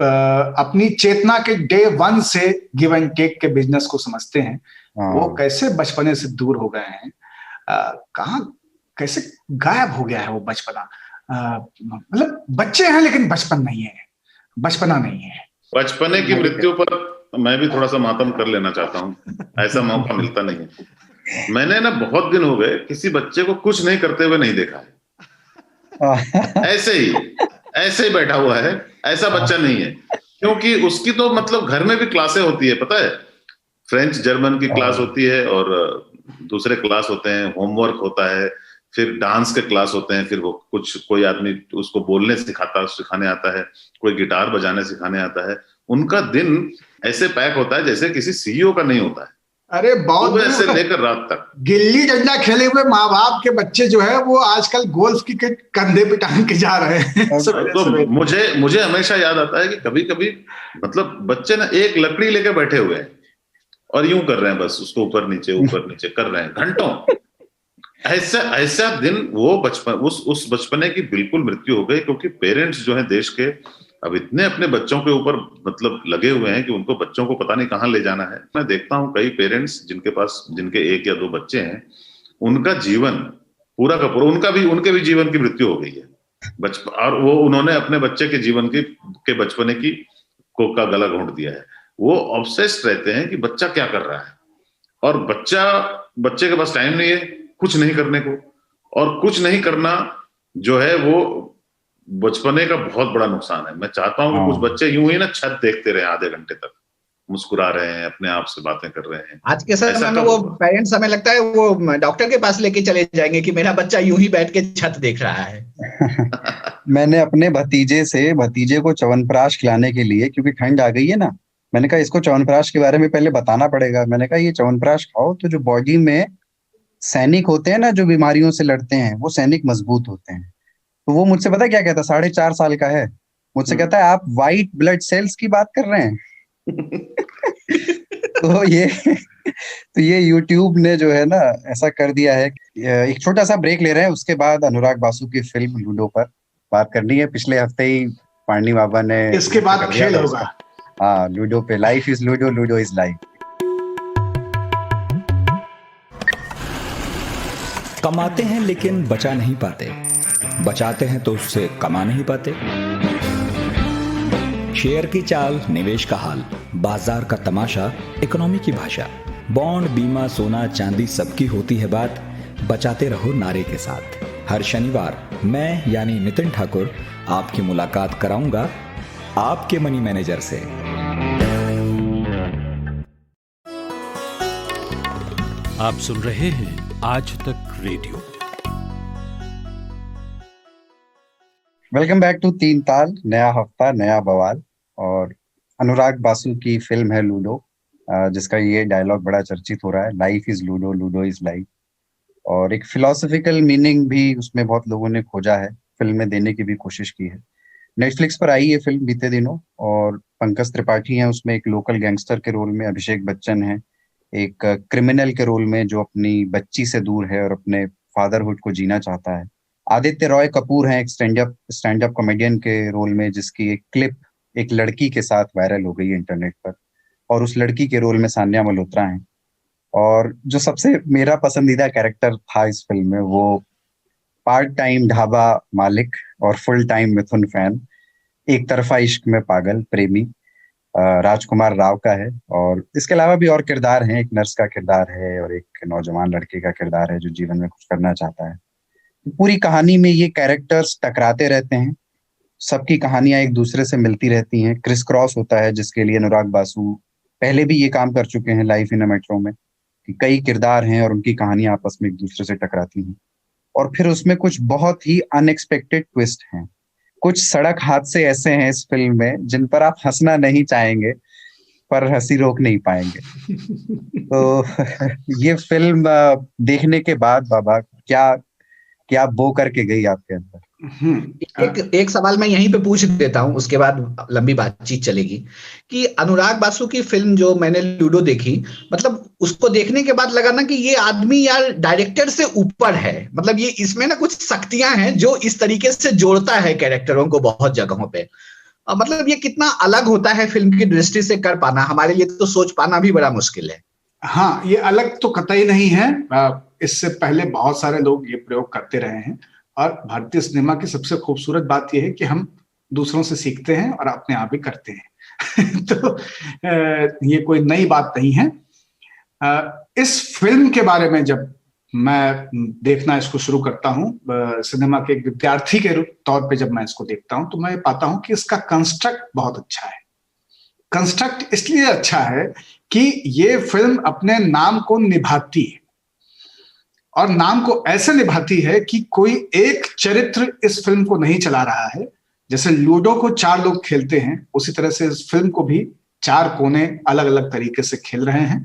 अपनी चेतना के डे 1 से गिव एंड टेक के बिजनेस को समझते हैं, वो कैसे बचपने से दूर हो गए हैं। कहाँ कैसे गायब हो गया है वो बचपना। मतलब बच्चे हैं लेकिन बचपन नहीं है, बचपना नहीं है। बचपने की मृत्यु पर मैं भी थोड़ा सा मातम कर लेना चाहता हूँ, ऐसा मौका मिलता नहीं है। मैंने ना बहुत दिन हो गए किसी बच्चे को कुछ नहीं करते हुए नहीं देखा है। ऐसे ही बैठा हुआ है, ऐसा बच्चा नहीं है। क्योंकि उसकी तो मतलब घर में भी क्लासें होती है, पता है, फ्रेंच जर्मन की क्लास होती है और दूसरे क्लास होते हैं, होमवर्क होता है, फिर डांस के क्लास होते हैं, फिर वो कोई आदमी उसको बोलने सिखाने आता है, कोई गिटार बजाने सिखाने आता है। उनका दिन ऐसे पैक होता है जैसे किसी सीईओ का नहीं होता है। अरे बहुत सुबह से लेकर रात तक गिल्ली डंडा खेले हुए माँ बाप के बच्चे जो है वो आजकल गोल्फ की कंधे पे टांग के जा रहे हैं। तो मुझे हमेशा याद आता है कि कभी कभी मतलब बच्चे ना एक लकड़ी लेके बैठे हुए हैं और यूं कर रहे हैं, बस उसको ऊपर नीचे कर रहे हैं घंटों। ऐसा दिन वो बचपन, उस बचपने की बिल्कुल मृत्यु हो गई। क्योंकि पेरेंट्स जो हैं देश के अब इतने अपने बच्चों के ऊपर मतलब लगे हुए हैं कि उनको बच्चों को पता नहीं कहाँ ले जाना है। मैं देखता हूँ कई पेरेंट्स जिनके 1 या 2 बच्चे हैं, उनका जीवन पूरा का पूरा उनके भी जीवन की मृत्यु हो गई है बचपन, और वो उन्होंने अपने बच्चे के जीवन के बचपने का गला घोंट दिया है। वो ऑब्सेस्ड रहते हैं कि बच्चा क्या कर रहा है, और बच्चे के पास टाइम नहीं है कुछ नहीं करने को। और कुछ नहीं करना जो है वो बचपने का बहुत बड़ा नुकसान है। मैं चाहता हूं कि कुछ बच्चे यूं ही ना छत देखते रहे आधे घंटे तक, मुस्कुरा रहे हैं, अपने आप से बातें कर रहे हैं। आज के समय में वो पेरेंट्स, हमें लगता है वो डॉक्टर के पास लेके चले जाएंगे कि मेरा बच्चा यूं ही बैठ के छत देख रहा है। मैंने अपने भतीजे को च्यवनप्राश खिलाने के लिए, क्योंकि ठंड आ गई है ना, मैंने कहा इसको च्यवनप्राश के बारे में पहले बताना पड़ेगा। मैंने कहा ये च्यवनप्राश खाओ तो जो बॉडी में सैनिक होते हैं ना, जो बीमारियों से लड़ते हैं, वो सैनिक मजबूत होते हैं। तो वो मुझसे पता क्या कहता, 4.5 साल का है, मुझसे कहता है आप व्हाइट ब्लड सेल्स की बात कर रहे हैं। तो ये YouTube ने जो है ना ऐसा कर दिया है। एक छोटा सा ब्रेक ले रहे हैं, उसके बाद अनुराग बासु की फिल्म लूडो पर बात करनी है। पिछले हफ्ते ही पांडी बाबा ने इसके बाद खेल होगा। हाँ, लूडो पे, life is ludo, ludo is life. कमाते हैं लेकिन बचा नहीं पाते, बचाते हैं तो उससे कमा नहीं पाते। शेयर की चाल, निवेश का हाल, बाजार का तमाशा, इकोनॉमी की भाषा, बॉन्ड, बीमा, सोना, चांदी, सबकी होती है बात। बचाते रहो नारे के साथ। हर शनिवार मैं यानी नितिन ठाकुर आपकी मुलाकात कराऊंगा आपके मनी मैनेजर से। आप सुन रहे हैं आज तक रेडियो। वेलकम बैक टू 3 ताल। नया हफ्ता, नया बवाल, और अनुराग बासु की फिल्म है लूडो, जिसका ये डायलॉग बड़ा चर्चित हो रहा है, life is ludo, ludo is life. और एक फिलोसफिकल मीनिंग भी उसमें बहुत लोगों ने खोजा है, फिल्म में देने की भी कोशिश की है। नेटफ्लिक्स पर आई ये फिल्म बीते दिनों, और पंकज त्रिपाठी हैं उसमें एक लोकल गैंगस्टर के रोल में, अभिषेक बच्चन है एक क्रिमिनल के रोल में जो अपनी बच्ची से दूर है और अपने फादरहुड को जीना चाहता है। आदित्य रॉय कपूर हैं एक स्टैंड अप कॉमेडियन के रोल में, जिसकी एक क्लिप एक लड़की के साथ वायरल हो गई इंटरनेट पर, और उस लड़की के रोल में सान्या मल्होत्रा हैं। और जो सबसे मेरा पसंदीदा कैरेक्टर था इस फिल्म में, वो पार्ट टाइम ढाबा मालिक और फुल टाइम मिथुन फैन, एक तरफा इश्क में पागल प्रेमी राजकुमार राव का है। और इसके अलावा भी और किरदार हैं, एक नर्स का किरदार है और एक नौजवान लड़के का किरदार है जो जीवन में कुछ करना चाहता है। पूरी कहानी में ये कैरेक्टर्स टकराते रहते हैं, सबकी कहानियां एक दूसरे से मिलती रहती हैं, क्रिस क्रॉस होता है, जिसके लिए अनुराग बासु पहले भी ये काम कर चुके हैं लाइफ इन अ मेट्रो में, कि कई किरदार हैं और उनकी कहानियां आपस में एक दूसरे से टकराती हैं। और फिर उसमें कुछ बहुत ही अनएक्सपेक्टेड ट्विस्ट हैं, कुछ सड़क हादसे ऐसे हैं इस फिल्म में जिन पर आप हंसना नहीं चाहेंगे पर हंसी रोक नहीं पाएंगे। तो ये फिल्म देखने के बाद बाबा क्या बो करके गई आपके अंदर? एक सवाल मैं यहीं पे पूछ देता हूं, उसके बाद लंबी बातचीत चलेगी। कि अनुराग बासु की फिल्म जो मैंने लूडो देखी, मतलब उसको देखने के बाद लगा ना कि ये आदमी यार डायरेक्टर से ऊपर है। मतलब ये इसमें ना कुछ शक्तियां हैं जो इस तरीके से जोड़ता है कैरेक्टरों को बहुत जगहों पे। मतलब ये कितना अलग होता है फिल्म की दृष्टि से कर पाना, हमारे लिए तो सोच पाना भी बड़ा मुश्किल है। हाँ, ये अलग तो कतई नहीं है। इससे पहले बहुत सारे लोग ये प्रयोग करते रहे हैं, और भारतीय सिनेमा की सबसे खूबसूरत बात यह है कि हम दूसरों से सीखते हैं और अपने आप ही करते हैं। तो ये कोई नई बात नहीं है। इस फिल्म के बारे में जब मैं देखना इसको शुरू करता हूं, सिनेमा के एक विद्यार्थी के तौर पे जब मैं इसको देखता हूं, तो मैं पाता हूं कि इसका कंस्ट्रक्ट बहुत अच्छा है। कंस्ट्रक्ट इसलिए अच्छा है कि ये फिल्म अपने नाम को निभाती है, और नाम को ऐसे निभाती है कि कोई एक चरित्र इस फिल्म को नहीं चला रहा है। जैसे लूडो को 4 लोग खेलते हैं, उसी तरह से इस फिल्म को भी 4 कोने अलग अलग तरीके से खेल रहे हैं।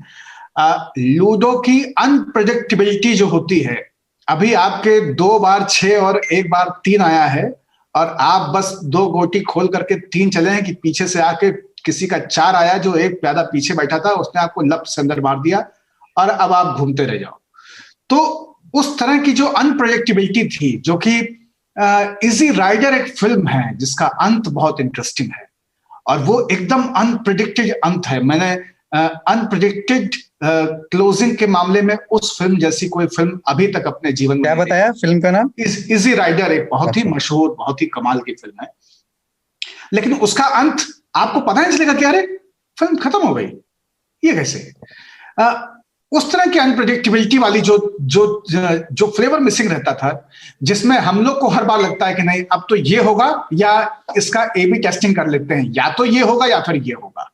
लूडो की अनप्रेडिक्टेबिलिटी जो होती है, अभी आपके 2 बार 6 और 1 बार 3 आया है, और आप बस 2 गोटी खोल करके 3 चले हैं कि पीछे से आके किसी का 4 आया, जो एक प्यादा पीछे बैठा था, उसने आपको लप से अंदर मार दिया और अब आप घूमते रह जाओ। तो उस तरह की जो अनप्रेडिक्टेबिलिटी थी, जो कि इजी राइडर एक फिल्म है जिसका अंत बहुत इंटरेस्टिंग है, और वो एकदम अनप्रेडिक्टेड अंत है। मैंने अनप्रेडिक्टेड क्लोजिंग के मामले में उस फिल्म जैसी कोई फिल्म अभी तक अपने जीवन में क्या बताया फिल्म का नाम? इजी राइडर एक बहुत ही मशहूर, बहुत ही कमाल की फिल्म है, लेकिन उसका अंत आपको पता नहीं चलेगा कि अरे फिल्म खत्म हो गई, ये कैसे? उस तरह की अनप्रेडिक्टेबिलिटी वाली जो फ्लेवर मिसिंग रहता था, जिसमें हम लोग को हर बार लगता है कि नहीं अब तो ये होगा, या इसका A/B टेस्टिंग कर लेते हैं, या तो ये होगा या फिर ये होगा।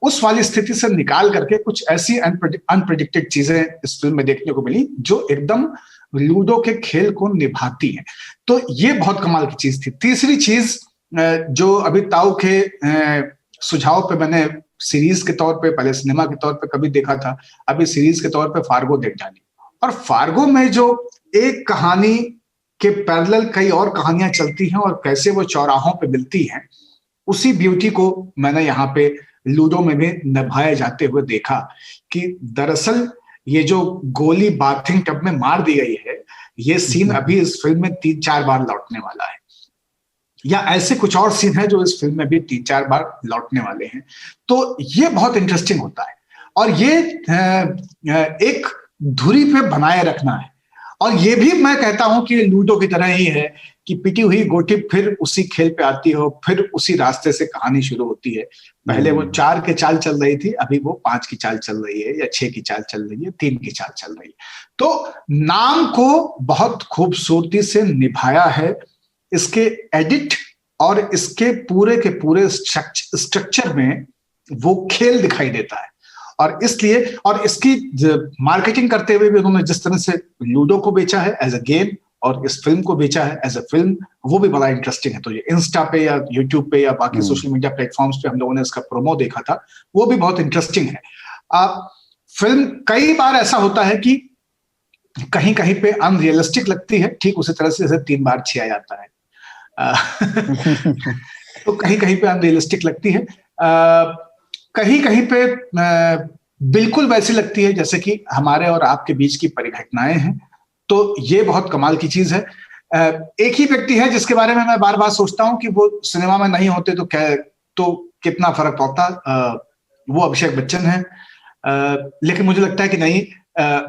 उस वाली स्थिति से निकाल करके कुछ ऐसी अनप्रेडिक्टेड चीजें इस फिल्म में देखने को मिली जो एकदम लूडो के खेल को निभाती हैं। तो ये बहुत कमाल की चीज थी। तीसरी चीज जो अभी ताऊ के सुझाव पे मैंने सीरीज के तौर पे, पहले सिनेमा के तौर पे कभी देखा था, अभी सीरीज के तौर पे फार्गो देख डाली, और फार्गो में जो एक कहानी के पैरेलल कई और कहानियां चलती हैं और कैसे वो चौराहों पे मिलती हैं, उसी ब्यूटी को मैंने यहाँ पे लूडो में भी निभाए जाते हुए देखा कि दरअसल ये जो गोली बाथिंग टब में मार दी गई है, ये सीन अभी इस फिल्म में 3-4 बार लौटने वाला है, या ऐसे कुछ और सीन है जो इस फिल्म में भी 3-4 बार लौटने वाले हैं। तो ये बहुत इंटरेस्टिंग होता है, और ये एक धुरी पे बनाए रखना है। और ये भी मैं कहता हूं कि लूडो की तरह ही है कि पिटी हुई गोटी फिर उसी खेल पे आती हो, फिर उसी रास्ते से कहानी शुरू होती है। पहले वो 4 की चाल चल रही थी, अभी वो 5 की चाल चल रही है, या 6 की चाल चल रही है, 3 की चाल चल रही है। तो नाम को बहुत खूबसूरती से निभाया है। इसके एडिट और इसके पूरे के पूरे स्ट्रक्चर में वो खेल दिखाई देता है, और इसलिए, और इसकी मार्केटिंग करते हुए भी उन्होंने जिस तरह से लूडो को बेचा है एज अ गेम और इस फिल्म को बेचा है एज अ फिल्म, वो भी बड़ा इंटरेस्टिंग है। तो ये इंस्टा पे या यूट्यूब पे या बाकी सोशल मीडिया प्लेटफॉर्म्स पे हम लोगों ने इसका प्रोमो देखा था, वो भी बहुत इंटरेस्टिंग है। फिल्म कई बार ऐसा होता है कि कहीं कहीं पे अनरियलिस्टिक लगती है, ठीक उसी तरह से जैसे 3 बार 6 आ जाता है। तो कहीं कहीं पे अनरियलिस्टिक लगती है, कहीं कहीं पे बिल्कुल वैसी लगती है जैसे कि हमारे और आपके बीच की परिघटनाएं हैं। तो ये बहुत कमाल की चीज है। एक ही व्यक्ति है जिसके बारे में मैं बार बार सोचता हूं कि वो सिनेमा में नहीं होते तो कितना फर्क पड़ता, वो अभिषेक बच्चन है। लेकिन मुझे लगता है कि नहीं,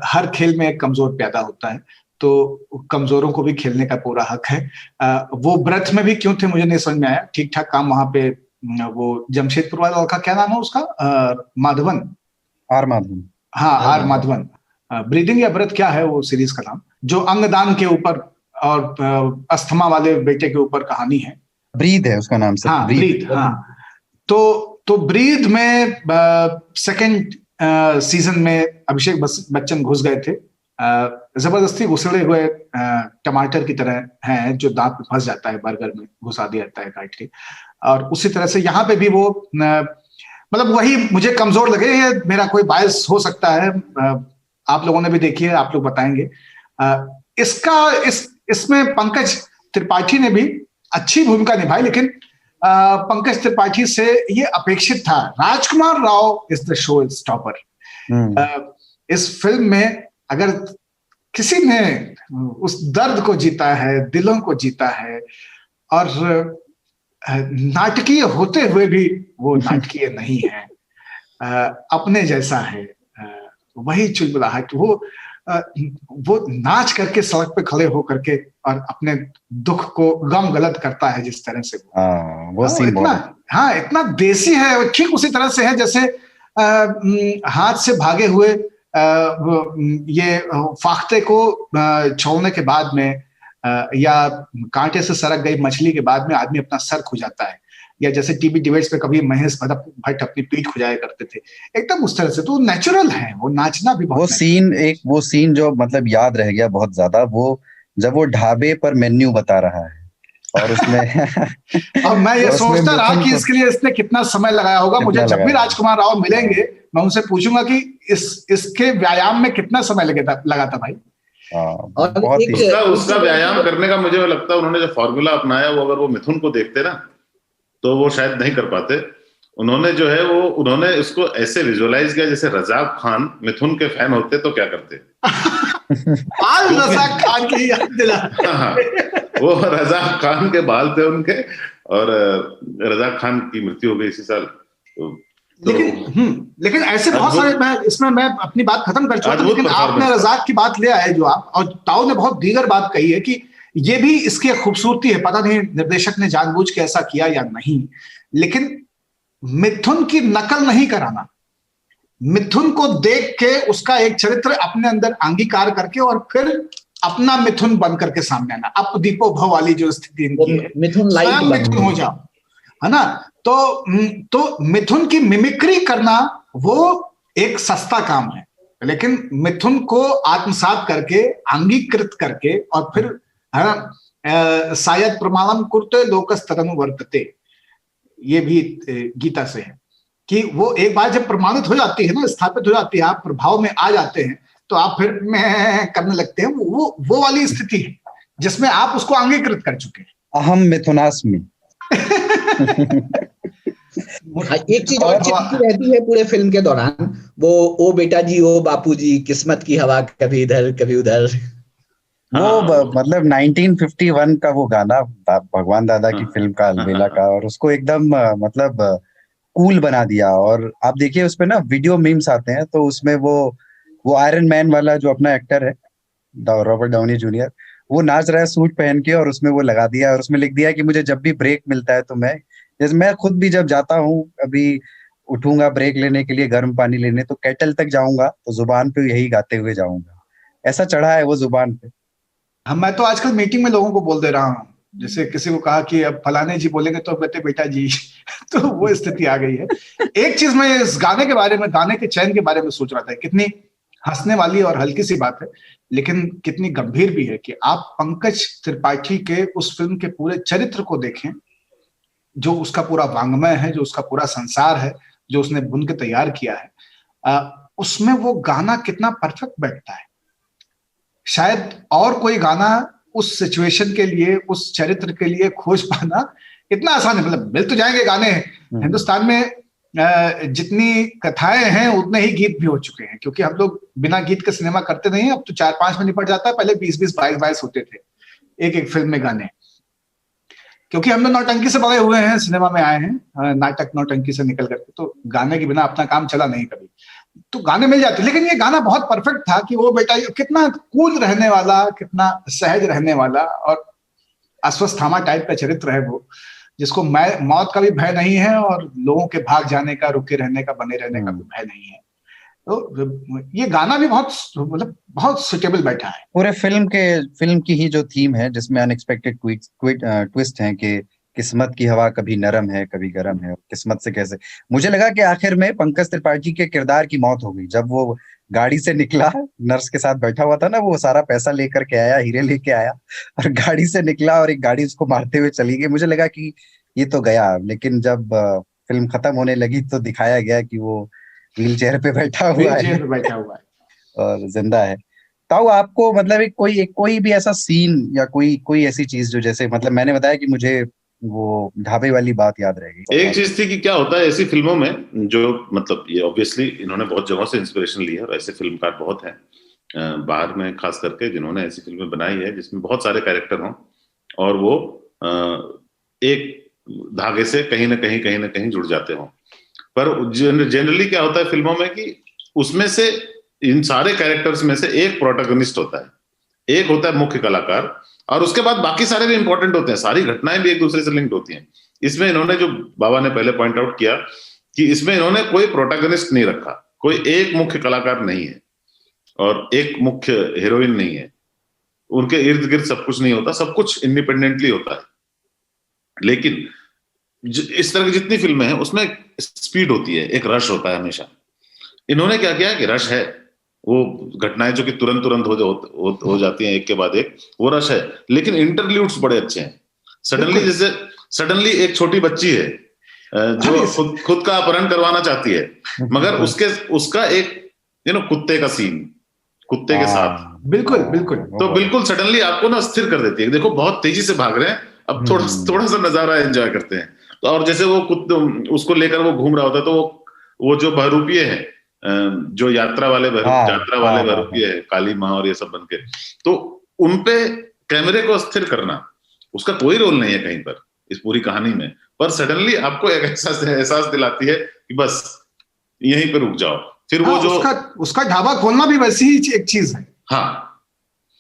हर खेल में एक कमजोर पैदा होता है, तो कमजोरों को भी खेलने का पूरा हक है। वो ब्रथ में भी क्यों थे मुझे नहीं समझ में आया। ठीक ठाक काम वहां पे, वो जमशेदपुर वाला लड़का, क्या नाम है उसका, माधवन, आर माधवन। हाँ, आर माधवन। ब्रीदिंग या ब्रथ क्या है वो सीरीज का नाम, जो अंगदान के ऊपर और अस्थमा वाले बेटे के ऊपर कहानी है। ब्रीद है उसका नाम। हाँ, ब्रीद। हाँ, तो ब्रीद में सेकंड सीजन में अभिषेक बच्चन घुस गए थे, जबरदस्ती घुसड़े हुए टमाटर की तरह हैं जो दांत में फंस जाता है, बर्गर में घुसा दिया जाता है काट के। और उसी तरह से यहाँ पे भी वो मतलब वही मुझे कमजोर लगे। मेरा कोई बायस हो सकता है, आप लोगों ने भी देखी है, आप लोग बताएंगे। इसमें पंकज त्रिपाठी ने भी अच्छी भूमिका निभाई, लेकिन पंकज त्रिपाठी से ये अपेक्षित था। Rajkummar Rao is the showstopper. इस फिल्म में अगर किसी ने उस दर्द को जीता है, दिलों को जीता है, और नाटकीय होते हुए भी वो नाटकीय नहीं है, अपने जैसा है, वही चुलबुलाहट, वो नाच करके सड़क पे खड़े हो करके और अपने दुख को गम गलत करता है जिस तरह से वो सीन इतना देसी है। ठीक उसी तरह से है जैसे हाथ से भागे हुए ये फाख्ते को छोड़ने के बाद में या कांटे से सरक गई मछली के बाद में आदमी अपना सर खुजाता है, या जैसे टीवी डिबेट्स पे कभी महेश भट्ट अपनी पीठ खुजाया करते थे, एकदम उस तरह से। तो नेचुरल है वो, नाचना भी बहुत वो सीन जो मतलब याद रह गया बहुत ज्यादा, वो जब वो ढाबे पर मेन्यू बता रहा है और उसमें और मैं ये सोचता रहा कि इसके लिए इसने कितना समय लगाया होगा। मुझे जब भी राजकुमार राव मिलेंगे मैं उनसे पूछूंगा कि इसके व्यायाम में कितना समय लगा था भाई। और उसका व्यायाम करने का मुझे लगता है उन्होंने जो फॉर्मूला अपनाया वो अगर वो मिथुन को देखते ना तो वो शायद नहीं कर पाते। उन्होंने जो है वो उन्होंने इसको ऐसे विजुअलाइज किया जैसे रजाक खान मिथुन के फैन होते तो क्या करते। रजाक खान की याद दिला। वो रजाक खान के बाल थे उनके, और रजाक खान की मृत्यु हो गई इसी साल। लेकिन ऐसे बहुत सारे, मैं अपनी बात खत्म कर चुका हूं, लेकिन आपने रजाक की बात ले आए जो आप, और ताऊ ने बहुत दीगर बात कही है कि ये भी इसकी खूबसूरती है। पता नहीं निर्देशक ने जानबूझ के ऐसा किया या नहीं, लेकिन मिथुन की नकल नहीं कराना, मिथुन को देख के उसका एक चरित्र अपने अंदर अंगीकार करके और फिर अपना मिथुन बन करके सामने आना। अब दीपो भव वाली जो स्थिति इनकी है, मिथुन हो जाओ, है ना। तो मिथुन की मिमिक्री करना वो एक सस्ता काम है, लेकिन मिथुन को आत्मसात करके अंगीकृत करके और फिर शायद प्रमाणम कुर्ते लोकस तदनु वर्तते, ये भी गीता से है कि वो एक बार जब प्रमाणित हो जाती है ना, स्थापित हो जाती है, आप प्रभाव में आ जाते हैं, तो आप फिर मैं करने लगते हैं। वो वाली स्थिति है जिसमें आप उसको अंगीकृत कर चुके हैं। अहम मिथुनास्मि। एक चीज और चिपकी रहती है पूरे फिल्म के दौरान, वो ओ बेटा जी ओ बापू जी, किस्मत की हवा कभी इधर कभी उधर। वो मतलब 1951 का वो गाना भगवान दादा की फिल्म का अलबेला का, और उसको एकदम मतलब कूल बना दिया। और आप देखिए उसपे ना वीडियो मीम्स आते हैं, तो उसमें वो आयरन मैन वाला जो अपना एक्टर है रॉबर्ट डाउनी जूनियर, वो नाच रहा है सूट पहन के, और उसमें वो लगा दिया और उसमें लिख दिया कि मुझे जब भी ब्रेक मिलता है तो मैं खुद भी जब जाता हूँ, अभी उठूंगा ब्रेक लेने के लिए गर्म पानी लेने, तो केटल तक जाऊंगा तो जुबान पे यही गाते हुए जाऊंगा। ऐसा चढ़ा है वो जुबान पे। मैं तो आजकल मीटिंग में लोगों को बोल दे रहा हूँ, जैसे किसी को कहा कि अब फलाने जी बोलेंगे तो कहते बेटा जी। तो वो स्थिति आ गई है। एक चीज मैं इस गाने के बारे में, गाने के चयन के बारे में सोच रहा था, कितनी हंसने वाली और हल्की सी बात है, लेकिन कितनी गंभीर भी है कि आप पंकज त्रिपाठी के उस फिल्म के पूरे चरित्र को देखें, जो उसका पूरा वांग्मय है, जो उसका पूरा संसार है, जो उसने बुन के तैयार किया है, उसमें वो गाना कितना परफेक्ट बैठता है। शायद और कोई गाना उस सिचुएशन के लिए, उस चरित्र के लिए खोज पाना इतना आसान है। मतलब मिल तो जाएंगे गाने, हिंदुस्तान में जितनी कथाएं हैं उतने ही गीत भी हो चुके हैं, क्योंकि हम लोग बिना गीत के सिनेमा करते नहीं, अब तो 4-5 में निपट जाता है। पहले 20-20, 22-22 होते थे एक फिल्म में गाने, क्योंकि हम लोग नौटंकी से बड़े हुए हैं, सिनेमा में आए हैं नाटक नौटंकी से निकल करके, तो गाने के बिना अपना काम चला नहीं कभी, तो गाने मिल जाते। लेकिन ये गाना बहुत परफेक्ट था कि वो बेटा कितना कूल रहने वाला, कितना सहज रहने वाला, और अश्वत्थामा टाइप का चरित्र है वो, जिसको मौत का भी भय नहीं है और लोगों के भाग जाने का, रुके रहने का, बने रहने का भी भय नहीं है। तो ये गाना भी बहुत सुटेबल बैठा है पूरे फिल्म की ही जो थीम है, जिसमें अनएक्सपेक्टेड ट्विस्ट है कि किस्मत की हवा कभी नरम है कभी गर्म है, किस्मत से कैसे। मुझे लगा कि आखिर में पंकज त्रिपाठी के किरदार की मौत हो गई जब वो गाड़ी से निकला, नर्स के साथ बैठा हुआ था ना, वो सारा पैसा लेकर के आया, हीरे लेके आया, और गाड़ी से निकला और एक गाड़ी उसको मारते हुए चली गई। मुझे लगा कि ये तो गया, लेकिन जब फिल्म खत्म होने लगी तो दिखाया गया कि वो व्हील चेयर पे बैठा हुआ है और जिंदा है। ताऊ, आपको मतलब कोई भी ऐसा सीन या कोई ऐसी चीज जो, जैसे मतलब मैंने बताया कि मुझे वो ढाबे वाली बात याद रहेगी। एक चीज थी कि क्या होता है ऐसी फिल्मों में, जो मतलब ये ऑब्वियसली इन्होंने बहुत जगहों से इंस्पिरेशन ली है, और ऐसे फिल्मकार बहुत हैं बाहर में, खास करके जिन्होंने ऐसी फिल्में बनाई है जिसमें बहुत सारे कैरेक्टर हों और वो एक धागे से कहीं ना कहीं जुड़ जाते हों। पर जनरली क्या होता है फिल्मों में कि उसमें से इन सारे कैरेक्टर्स में से एक प्रोटैगनिस्ट होता है, एक होता है मुख्य कलाकार, और उसके बाद बाकी सारे भी इंपॉर्टेंट होते हैं, सारी घटनाएं भी एक दूसरे से लिंक्ड होती हैं। इसमें इन्होंने, जो बाबा ने पहले पॉइंट आउट किया, कि इसमें इन्होंने कोई प्रोटैगनिस्ट नहीं रखा, कोई एक मुख्य कलाकार नहीं है और एक मुख्य हीरोइन नहीं है, उनके इर्द गिर्द सब कुछ नहीं होता, सब कुछ इंडिपेंडेंटली होता है। लेकिन इस तरह की जितनी फिल्में हैं उसमें स्पीड होती है, एक रश होता है हमेशा। इन्होंने क्या किया कि रश है, वो घटनाएं जो कि तुरंत तुरंत हो जाती हैं एक के बाद एक, वो रश है, लेकिन इंटरल्यूड्स बड़े अच्छे हैं। सडनली एक छोटी बच्ची है जो खुद का अपहरण करवाना चाहती है, मगर उसका एक कुत्ते का सीन, कुत्ते के साथ, बिल्कुल तो बिल्कुल सडनली आपको ना स्थिर कर देती है। देखो बहुत तेजी से भाग रहे हैं, अब थोड़ा सा नजारा एंजॉय करते हैं। तो और जैसे वो उसको लेकर वो घूम रहा होता है, तो वो जो बहरूपिये है, जो यात्रा वाले बहरूपिये है, काली माँ और ये सब बनके, तो उनपे कैमरे को स्थिर करना, उसका कोई रोल नहीं है कहीं पर इस पूरी कहानी में, पर सडनली आपको एक एहसास दिलाती है कि बस यहीं पे रुक जाओ। फिर वो जो उसका ढाबा खोलना भी वैसी ही एक चीज है। हाँ,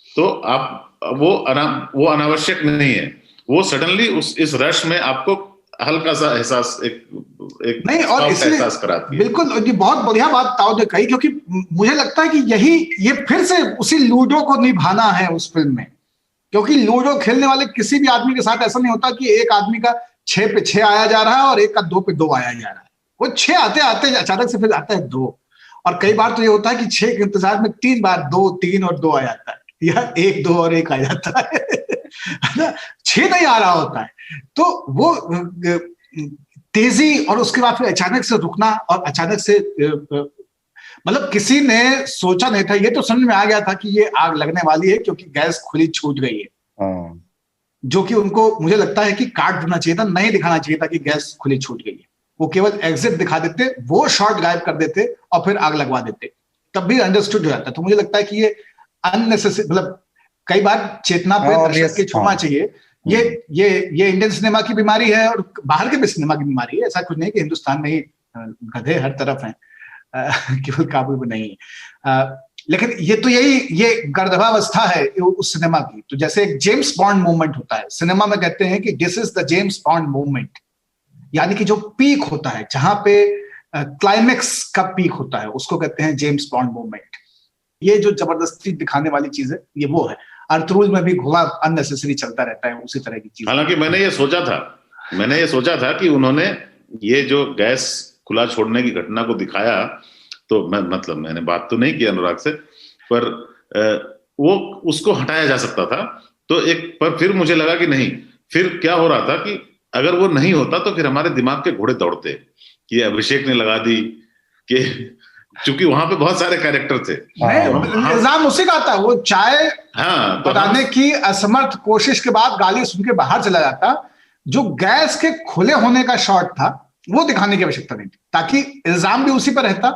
तो आप वो अनावश्यक नहीं है, वो सडनली इस रश में आपको हल्का सा एहसास एक नहीं, और इसलिए एहसास कराती है। बिल्कुल, ये बहुत बढ़िया बात ताऊ ने कही, क्योंकि मुझे लगता है कि ये फिर से उसी लूडो को निभाना है उस फिल्म में। क्योंकि लूडो खेलने वाले किसी भी आदमी के साथ ऐसा नहीं होता कि एक आदमी का 6 पे 6 आया जा रहा है और एक का 2 पे 2 आया जा रहा है। वो 6 आते आते अचानक से फिर आता है 2, और कई बार तो ये होता है कि 6 के इंतजार में 3 बार 2, 3 और 2 आ जाता है, या 1, 2 और 1 आ जाता है ना, 6 नहीं आ रहा होता है। तो वो तेजी और उसके बाद फिर अचानक से रुकना, और अचानक से मतलब किसी ने सोचा नहीं था, ये तो समझ में आ गया था कि ये आग लगने वाली है क्योंकि गैस खुली छूट गई है, जो कि उनको मुझे लगता है कि काट देना चाहिए था, नहीं दिखाना चाहिए था कि गैस खुली छूट गई है। वो केवल एग्जिट दिखा देते, वो शॉट गायब कर देते और फिर आग लगवा देते, तब भी अंडरस्टूड हो जाता। तो मुझे लगता है कि ये अननेसेसरी, मतलब कई बार चेतना पे दर्शक की छूना चाहिए। ये इंडियन सिनेमा की बीमारी है और बाहर के भी सिनेमा की बीमारी है। ऐसा कुछ नहीं कि हिंदुस्तान में ही गधे हर तरफ हैं, केवल काबुल में नहीं है। लेकिन ये गर्भावस्था है उस सिनेमा की। तो जैसे एक जेम्स बॉन्ड मूवमेंट होता है सिनेमा में, कहते हैं कि this is the James bond movement, यानी कि जो पीक होता है, जहां पे क्लाइमेक्स का पीक होता है, उसको कहते हैं जेम्स बॉन्ड मूवमेंट। ये जो जबरदस्ती दिखाने वाली चीज है, ये वो है। अर्थरूल में भी घोड़ा अननेसेसरी चलता रहता है, उसी तरह की चीज। हालांकि मैंने ये सोचा था कि उन्होंने ये जो गैस खुला छोड़ने की घटना को दिखाया, तो मैंने बात तो नहीं की अनुराग से, पर वो उसको हटाया जा सकता था। तो पर फिर मुझे लगा कि नहीं, फिर क्या हो रहा था कि अगर वो नहीं होता तो फिर हमारे दिमाग के घोड़े दौड़ते कि अभिषेक ने लगा दी, कि चूंकि वहां पे बहुत सारे कैरेक्टर थे। इल्जाम उसी का था, वो चाय बताने की असमर्थ कोशिश के बाद गाली सुन के बाहर चला जाता। जो गैस के खुले होने का शॉट था वो दिखाने की आवश्यकता नहीं थी, ताकि इल्जाम भी उसी पर रहता।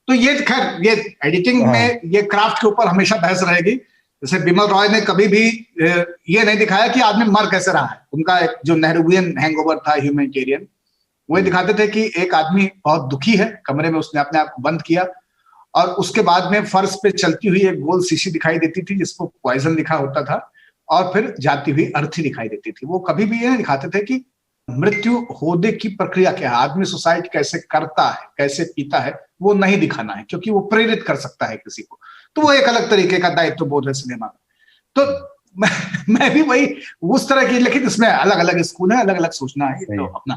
तो ये खैर, ये एडिटिंग में, ये क्राफ्ट के ऊपर हमेशा बहस रहेगी। जैसे बिमल रॉय ने कभी भी ये नहीं दिखाया कि आदमी मर कैसे रहा है। उनका एक जो नेहरूवियन हैंगओवर था, ह्यूमैनिटेरियन, वो दिखाते थे कि एक आदमी बहुत दुखी है, कमरे में उसने अपने आप को बंद किया, और उसके बाद में फर्श पे चलती हुई एक गोल शीशी दिखाई देती थी जिसको पॉइजन लिखा होता था, और फिर जाती हुई अर्थी दिखाई देती थी। वो कभी भी ये नहीं दिखाते थे कि मृत्यु होने की प्रक्रिया क्या है, आदमी सुसाइड कैसे करता है, कैसे पीता है, वो नहीं दिखाना है, क्योंकि वो प्रेरित कर सकता है किसी को। तो वो एक अलग तरीके का दायित्व बोध है सिनेमा में। तो मैं भी वही उस तरह की, लेकिन इसमें अलग अलग स्कूल है, अलग अलग सोचना है। तो अपना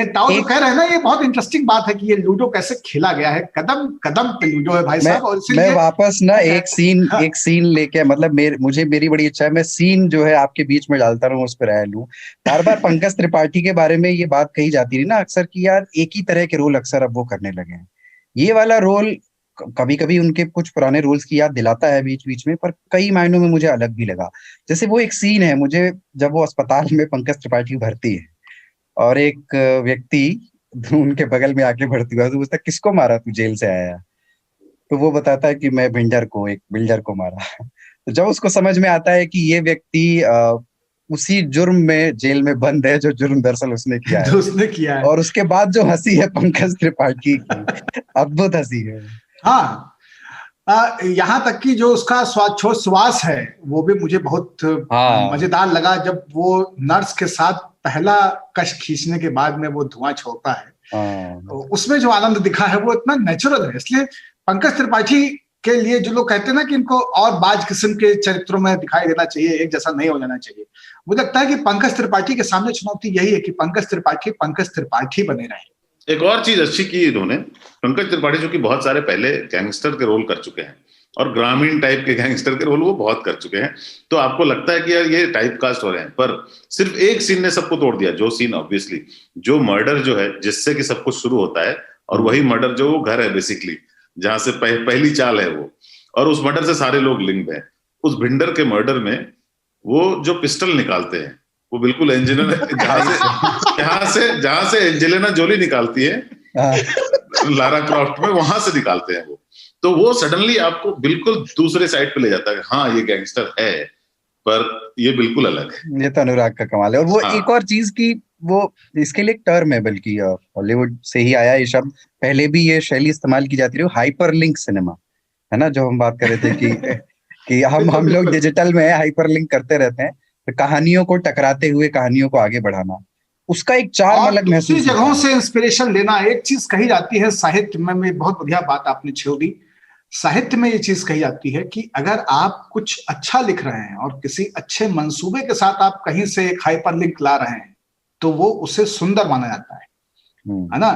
ताऊ जो कह रहे हैं ना, ये बहुत इंटरेस्टिंग बात है कि ये लूडो कैसे खेला गया है, कदम कदम पे लूडो है भाई साहब। और मैं वापस ना एक सीन लेके, मतलब मेरी बड़ी इच्छा है, मैं सीन जो है आपके बीच में डालता रहूं, उस पर रह लूं। बार बार पंकज त्रिपाठी के बारे में ये बात कही जाती है ना अक्सर, कि यार एक ही तरह के रोल अक्सर अब वो करने लगे हैं। ये वाला रोल कभी कभी उनके कुछ पुराने रोल्स की याद दिलाता है बीच बीच में, पर कई मायनों में मुझे अलग भी लगा। जैसे वो एक सीन है मुझे, जब वो अस्पताल में पंकज त्रिपाठी भर्ती है और एक व्यक्ति उनके बगल में आके भर्ती हुआ, तो पूछता किसको मारा, तू जेल से आया? तो वो बताता है कि मैं एक बिल्डर को मारा। तो जब उसको समझ में आता है कि ये व्यक्ति उसी जुर्म में जेल में बंद है जो जुर्म दरअसल उसने किया है। और उसके बाद जो हंसी है पंकज त्रिपाठी की, अद्भुत हंसी है। हाँ, यहाँ तक कि जो उसका श्वास है वो भी मुझे बहुत मजेदार लगा, जब वो नर्स के साथ पहला कश खींचने के बाद में वो धुआं छोड़ता है, तो उसमें जो आनंद दिखा है वो इतना नेचुरल है। इसलिए पंकज त्रिपाठी के लिए जो लोग कहते हैं ना कि इनको और बाज किस्म के चरित्रों में दिखाई देना चाहिए, एक जैसा नहीं हो जाना चाहिए, मुझे लगता है कि पंकज त्रिपाठी के सामने चुनौती यही है कि पंकज त्रिपाठी बने रहे। एक और चीज अच्छी की इन्होंने, पंकज त्रिपाठी जो कि बहुत सारे पहले गैंगस्टर के रोल कर चुके हैं और ग्रामीण टाइप के गैंगस्टर के रोल वो बहुत कर चुके हैं, तो आपको लगता है कि यार ये टाइप कास्ट हो रहे हैं, पर सिर्फ एक सीन ने सबको तोड़ दिया। जो सीन ऑब्वियसली जो मर्डर जो है जिससे कि सब कुछ शुरू होता है, और वही मर्डर जो वो घर है बेसिकली जहां से पहली चाल है वो, और उस मर्डर से सारे लोग लिंक्ड हैं। उस भिंडर के मर्डर में वो जो पिस्टल निकालते हैं वो बिल्कुल जहां से एंजेलिना जोली निकालती है लारा क्रॉफ्ट में, वहां से निकालते हैं वो, तो वो सडनली आपको बिल्कुल दूसरे साइड पे ले जाता है। हाँ ये गैंगस्टर है पर ये बिल्कुल अलग है। ये तो अनुराग का कमाल है। और वो एक और चीज की वो इसके लिए एक टर्म है, बल्कि हॉलीवुड से ही आया ये शब्द, पहले भी ये शैली इस्तेमाल की जाती रही, हाइपरलिंक सिनेमा है ना, जो हम बात कर रहे थे कि हम लोग डिजिटल में हाइपरलिंक करते रहते हैं, तो कहानियों को टकराते हुए कहानियों को आगे बढ़ाना, उसका एक चार्म अलग महसूस दूसरी जगहों से इंस्पिरेशन लेना। एक चीज कही जाती है साहित्य में, बहुत बढ़िया बात आपने छेड़ी, साहित्य में ये चीज कही जाती है कि अगर आप कुछ अच्छा लिख रहे हैं और किसी अच्छे मंसूबे के साथ आप कहीं से एक हाइपरलिंक ला रहे हैं तो वो उसे सुंदर माना जाता है ना।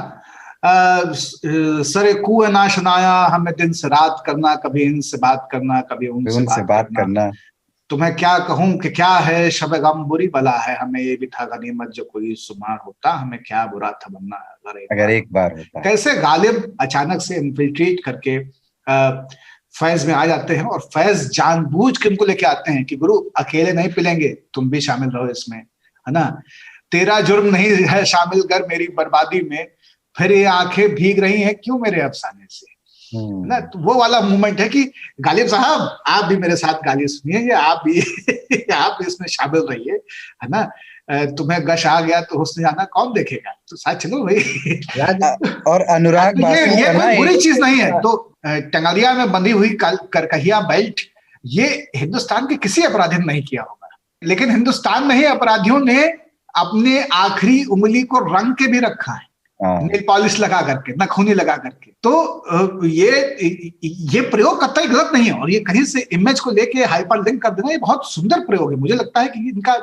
सरे कुएं ना शनाया हमें दिन से रात करना, कभी इनसे बात करना कभी उनसे बात करना, तुम्हें क्या कहूं कि क्या है शब गम बुरी बला है, हमें ये भी था गनीमत जो कोई सुमार होता, हमें क्या बुरा था बनना अगर एक बार होता। कैसे गालिब अचानक से इन्फिल्ट्रेट करके फैज में आ जाते हैं, और फैज जानबूझ के उनको लेके आते हैं कि गुरु अकेले नहीं पिलेंगे, तुम भी शामिल रहो इसमें, है ना। तेरा जुर्म नहीं है शामिल कर मेरी बर्बादी में, फिर ये आंखें भीग रही हैं क्यों मेरे अफसाने से, ना। तो वो वाला मोमेंट है कि गालिब साहब आप भी मेरे साथ गाली सुनिए, आप भी इसमें शामिल रहिए, है ना। तुम्हें गश आ गया तो हुस्न जाना कौन देखेगा, तो साथ चलो भाई। और अनुराग ये कोई बुरी चीज नहीं है। तो टंगालिया में बंधी हुई करकहिया बेल्ट ये हिंदुस्तान के किसी अपराधी ने नहीं किया होगा, लेकिन हिंदुस्तान में ही अपराधियों ने अपने आखिरी उंगली को रंग के भी रखा है, नेल पॉलिश लगा करके, नखूनी लगा करके। तो ये प्रयोग कतई गलत नहीं है, और ये कहीं से इमेज को लेके हाइपरलिंक कर देना ये बहुत सुंदर प्रयोग है। मुझे लगता है कि इनका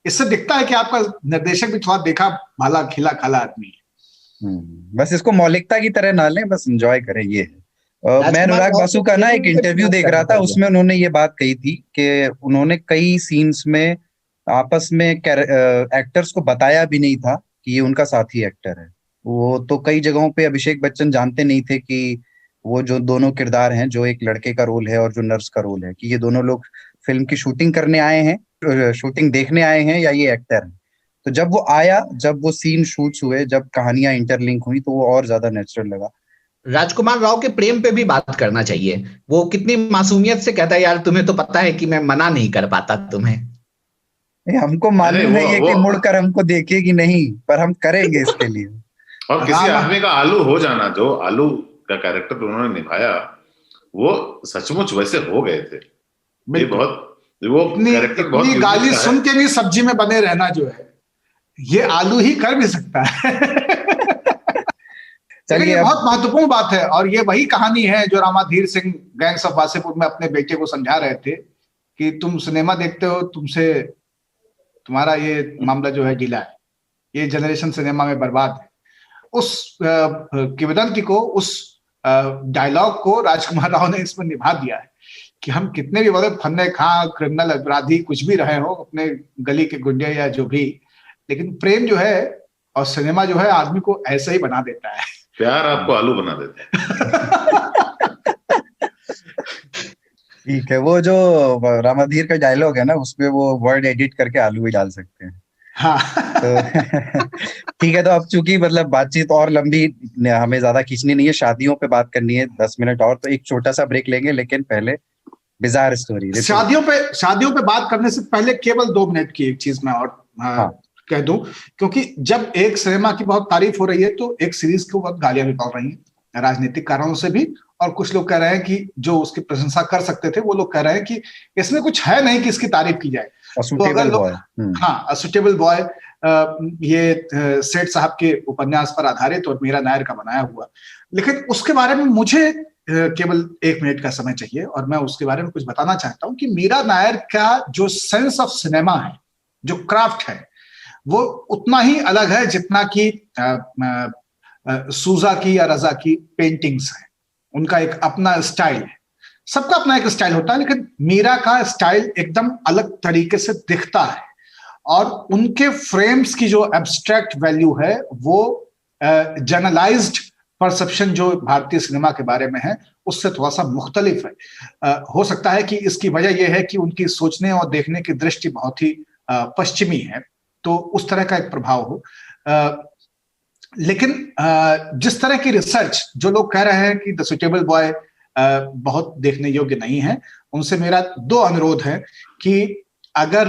इससे दिखता है कि आपका निर्देशक भी थोड़ा देखा भाला खिला खाला आदमी है। बस इसको मौलिकता की तरह ना लें, बस एंजॉय करें, ये है। मैं अनुराग बासु का ना एक इंटरव्यू देख रहा था, उसमें उन्होंने ये बात कही थी कि उन्होंने कई सीन्स में आपस में एक्टर्स को बताया भी नहीं था कि ये उनका साथी एक्टर है। वो तो कई जगहों पे अभिषेक बच्चन जानते नहीं थे कि वो जो दोनों किरदार हैं, जो एक लड़के का रोल है और जो नर्स का रोल है, कि ये दोनों लोग फिल्म की शूटिंग करने आए हैं, शूटिंग देखने आए हैं, या ये एक्टर हैं। तो जब वो आया, जब वो सीन शूट्स हुए, जब कहानियां इंटरलिंक हुई, तो वो और ज्यादा नेचुरल लगा। राजकुमार राव के प्रेम पे भी बात करना चाहिए। वो कितनी मासूमियत से कहता है, यार तुम्हें तो पता है कि मैं मना नहीं कर पाता तुम्हें। हमको मालूम है ये कि मुड़कर हमको देखेगी नहीं, पर हम करेंगे इसके लिए। और किसी आदमी का आलू हो जाना, जो आलू का कैरेक्टर उन्होंने निभाया, वो सचमुच वैसे हो गए थे। ये बहुत वो कैरेक्टर बहुत गाली सुन के भी सब्जी में बने रहना जो है, ये आलू ही कर भी सकता है। चलिए, ये बहुत महत्वपूर्ण बात है, और ये वही कहानी है जो रामाधीर सिंह गैंग्स ऑफ वासेपुर में अपने बेटे को समझा रहे थे कि तुम सिनेमा देखते हो, तुम्हारा ये मामला जो है ढीला है, ये जनरेशन सिनेमा में बर्बाद है। उस किंवदंती को, उस डायलॉग को राजकुमार राव ने इसमें निभा दिया है कि हम कितने भी बड़े फन्ने खां, क्रिमिनल अपराधी कुछ भी रहे हो, अपने गली के गुंडे या जो भी, लेकिन प्रेम जो है और सिनेमा जो है आदमी को ऐसा ही बना देता है। प्यार आपको आलू बना देता है। ठीक है, वो जो रामाधीर का डायलॉग है ना, उसमें वो वर्ड एडिट करके आलू भी डाल सकते हैं। हाँ। तो ठीक है, तो अब चूंकि मतलब बातचीत और लंबी हमें ज्यादा खींचनी नहीं है, शादियों पे बात करनी है 10 मिनट और, तो एक छोटा सा ब्रेक लेंगे, लेकिन पहले बिजार स्टोरी। शादियों पे बात करने से पहले केवल 2 मिनट की एक चीज मैं और कह दूं, क्योंकि जब एक सिनेमा की बहुत तारीफ हो रही है तो एक सीरीज को बहुत गालियां भी पड़ रही हैं, राजनीतिक कारणों से भी और कुछ लोग कह रहे हैं कि जो उसकी प्रशंसा कर सकते थे वो लोग कह रहे हैं कि इसमें कुछ है नहीं कि इसकी तारीफ की जाए। तो अगर लोग, हाँ, अ सुटेबल बॉय, ये सेठ साहब के उपन्यास पर आधारित और मीरा नायर का बनाया हुआ, लेकिन उसके बारे में मुझे केवल 1 मिनट का समय चाहिए और मैं उसके बारे में कुछ बताना चाहता हूं कि मीरा नायर का जो सेंस ऑफ सिनेमा है, जो क्राफ्ट है, वो उतना ही अलग है जितना कि सूजा की या रजा की पेंटिंग्स है। उनका एक अपना स्टाइल है, सबका अपना एक स्टाइल होता है, लेकिन मीरा का स्टाइल एकदम अलग तरीके से दिखता है और उनके फ्रेम्स की जो एब्स्ट्रैक्ट वैल्यू है वो जनरलाइज्ड परसेप्शन जो भारतीय सिनेमा के बारे में है उससे थोड़ा सा मुख्तलिफ है। हो सकता है कि इसकी वजह यह है कि उनकी सोचने और देखने की दृष्टि बहुत ही पश्चिमी है, तो उस तरह का एक प्रभाव हो। लेकिन जिस तरह की रिसर्च जो लोग कह रहे हैं कि द सुटेबल बॉय बहुत देखने योग्य नहीं है, उनसे मेरा 2 अनुरोध है कि अगर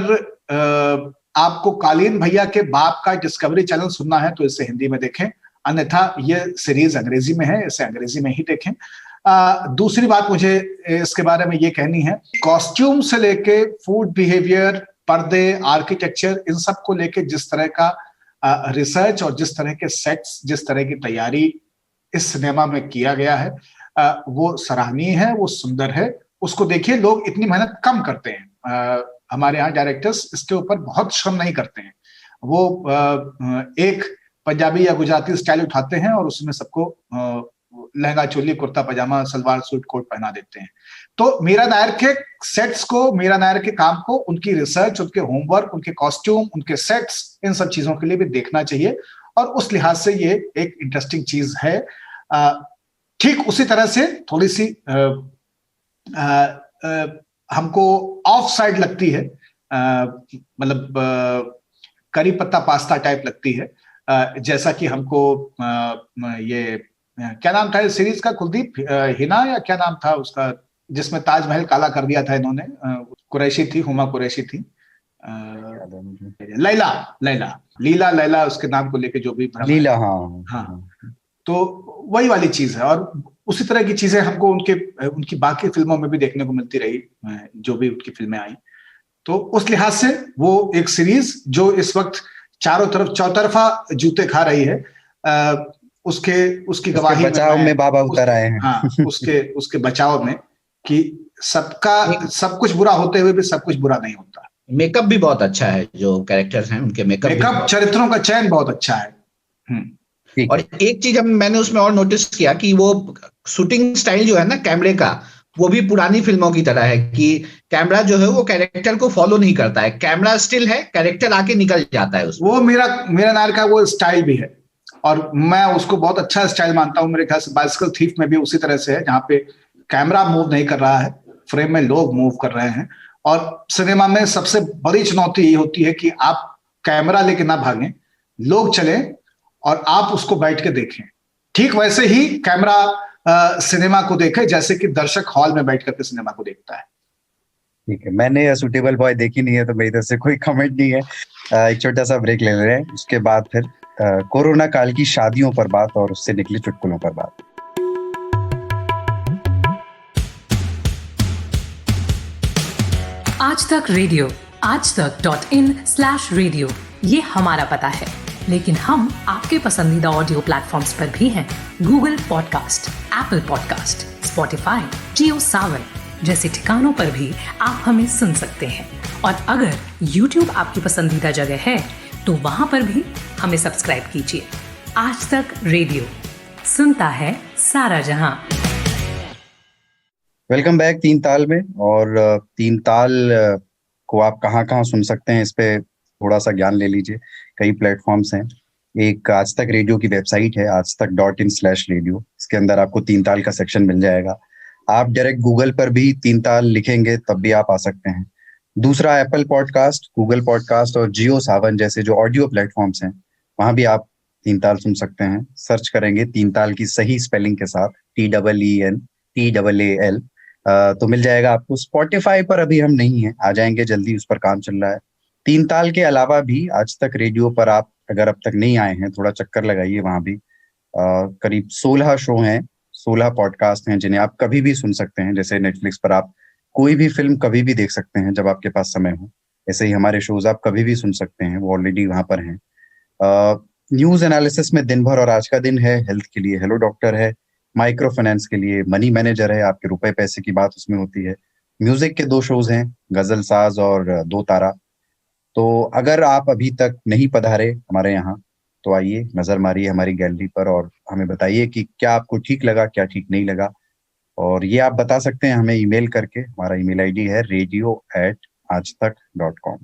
आपको कालीन भैया के बाप का डिस्कवरी चैनल सुनना है तो इसे हिंदी में देखें, अन्यथा ये सीरीज अंग्रेजी में है, इसे अंग्रेजी में ही देखें। दूसरी बात मुझे इसके बारे में ये कहनी है, कॉस्ट्यूम से लेके फूड बिहेवियर, पर्दे, आर्किटेक्चर, इन सब को लेके जिस तरह का रिसर्च और जिस तरह के सेट्स, जिस तरह की तैयारी इस सिनेमा में किया गया है, वो सराहनीय है, वो सुंदर है। उसको देखिए, लोग इतनी मेहनत कम करते हैं। हमारे यहाँ डायरेक्टर्स इसके ऊपर बहुत श्रम नहीं करते हैं, वो एक पंजाबी या गुजराती स्टाइल उठाते हैं और उसमें सबको लहंगा चोली, कुर्ता पजामा, सलवार सूट कोट पहना देते हैं। तो मीरा नायर के सेट्स को, मीरा नायर के काम को, उनकी रिसर्च, उनके होमवर्क, उनके कॉस्ट्यूम, उनके सेट्स, इन सब चीजों के लिए भी देखना चाहिए और उस लिहाज से ये एक इंटरेस्टिंग चीज है। ठीक उसी तरह से थोड़ी सी हमको ऑफ साइड लगती है, मतलब करी पत्ता पास्ता टाइप लगती है, जैसा कि हमको ये क्या नाम था इस सीरीज का, कुलदीप, हिना या क्या नाम था उसका, जिसमें ताजमहल काला कर दिया था इन्होंने, कुरैशी थी, हुमा कुरैशी थी, लैला उसके नाम को लेके जो भी लीला, हाँ, तो वही वाली चीज है। और उसी तरह की चीजें हमको उनकी बाकी फिल्मों में भी देखने को मिलती रही, जो भी उनकी फिल्में आई। तो उस लिहाज से वो एक सीरीज जो इस वक्त चारों तरफ चौतरफा जूते खा रही है, उसकी गवाही बचाव में बाबा उतर आए हैं। हाँ, उसके बचाव में कि सब कुछ बुरा होते हुए भी सब कुछ बुरा नहीं होता। मेकअप भी बहुत अच्छा है, जो कैरेक्टर्स हैं उनके मेकअप, चरित्रों का चयन बहुत अच्छा है। और एक चीज मैंने उसमें और नोटिस किया कि वो शूटिंग स्टाइल जो है ना कैमरे का, वो भी पुरानी फिल्मों की तरह है कि कैमरा जो है वो कैरेक्टर को फॉलो नहीं करता है, कैमरा स्टिल है, कैरेक्टर आके निकल जाता है उसमें। वो मेरा नायर का वो स्टाइल भी है और मैं उसको बहुत अच्छा स्टाइल मानता हूँ। मेरे ख्याल से बाइसिकल थीफ में भी उसी तरह से है, जहाँ पे कैमरा मूव नहीं कर रहा है, फ्रेम में लोग मूव कर रहे हैं। और सिनेमा में सबसे बड़ी चुनौती यही होती है कि आप कैमरा लेके ना भागें, लोग चलें और आप उसको बैठ के देखें। ठीक वैसे ही कैमरा सिनेमा को देखे जैसे कि दर्शक हॉल में बैठ करके सिनेमा को देखता है। ठीक है, मैंने सुटेबल बॉय देखी नहीं है तो मेरी तरफ से कोई कमेंट नहीं है। एक छोटा सा ब्रेक ले रहे हैं, उसके बाद फिर कोरोना काल की शादियों पर बात और उससे निकले चुटकुलों पर बात। आज तक रेडियो, aajtak.in/radio, ये हमारा पता है, लेकिन हम आपके पसंदीदा ऑडियो प्लेटफॉर्म्स पर भी हैं। Google podcast, Apple podcast, Spotify, Jio Saavn जैसे ठिकानों पर भी आप हमें सुन सकते हैं। और अगर YouTube आपकी पसंदीदा जगह है तो वहां पर भी हमें सब्सक्राइब कीजिए। आज तक रेडियो, सुनता है सारा जहां। वेलकम बैक तीन ताल में। और तीन ताल को आप कहाँ सुन सकते हैं, इस पे थोड़ा सा ज्ञान ले लीजिए। कई प्लेटफॉर्म्स हैं। एक आज तक रेडियो की वेबसाइट है, aajtak.in/radio। इसके अंदर आपको तीन ताल का सेक्शन मिल जाएगा। आप डायरेक्ट गूगल पर भी तीन ताल लिखेंगे तब भी आप आ सकते हैं। दूसरा, एप्पल पॉडकास्ट, गूगल पॉडकास्ट और जियो सावन जैसे जो ऑडियो प्लेटफॉर्म्स हैं, वहां भी आप तीन ताल सुन सकते हैं। सर्च करेंगे तीन ताल की सही स्पेलिंग के साथ, TEENTAAL, तो मिल जाएगा आपको। स्पॉटिफाई पर अभी हम नहीं है, आ जाएंगे जल्दी, उस पर काम चल रहा है। तीन ताल के अलावा भी आज तक रेडियो पर आप अगर अब तक नहीं आए हैं, थोड़ा चक्कर लगाइए, वहां भी करीब 16 शो हैं। 16 पॉडकास्ट हैं जिन्हें आप कभी भी सुन सकते हैं। जैसे नेटफ्लिक्स पर आप कोई भी फिल्म कभी भी देख सकते हैं जब आपके पास समय हो, ऐसे ही हमारे शोज आप कभी भी सुन सकते हैं, वो ऑलरेडी वहां पर हैं। न्यूज एनालिसिस में दिन भर और आज का दिन है, हेल्थ के लिए हेलो डॉक्टर है, माइक्रो फाइनेंस के लिए मनी मैनेजर है, आपके रुपए पैसे की बात उसमें होती है। म्यूजिक के 2 शोज हैं, गजल साज और 2 तारा। तो अगर आप अभी तक नहीं पधारे हमारे यहाँ तो आइए, नजर मारिए हमारी गैलरी पर और हमें बताइए कि क्या आपको ठीक लगा, क्या ठीक नहीं लगा। और ये आप बता सकते हैं हमें ईमेल करके। हमारा ईमेल आईडी है radio@aajtak.com।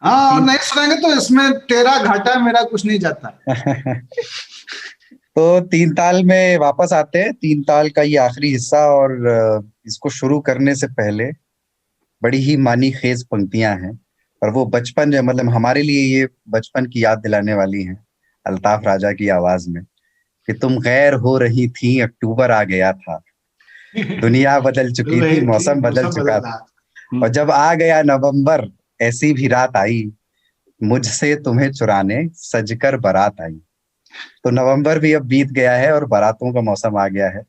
हाँ, और नहीं सुनेंगे तो इसमें तेरा घाटा है, मेरा कुछ नहीं जाता। तो 3 ताल में वापस आते हैं। 3 ताल का ये आखिरी हिस्सा, और इसको शुरू करने से पहले बड़ी ही मानी खेज पंक्तियां हैं, और वो बचपन जो मतलब हमारे लिए ये बचपन की याद दिलाने वाली हैं, अल्ताफ राजा की आवाज में कि तुम गैर हो रही थी, अक्टूबर आ गया था, दुनिया बदल चुकी थी, मौसम बदल चुका था, और जब आ गया नवंबर ऐसी भी रात आई, मुझसे तुम्हें चुराने सजकर बारात आई। तो नवंबर भी अब बीत गया है और बारातों का मौसम आ गया है।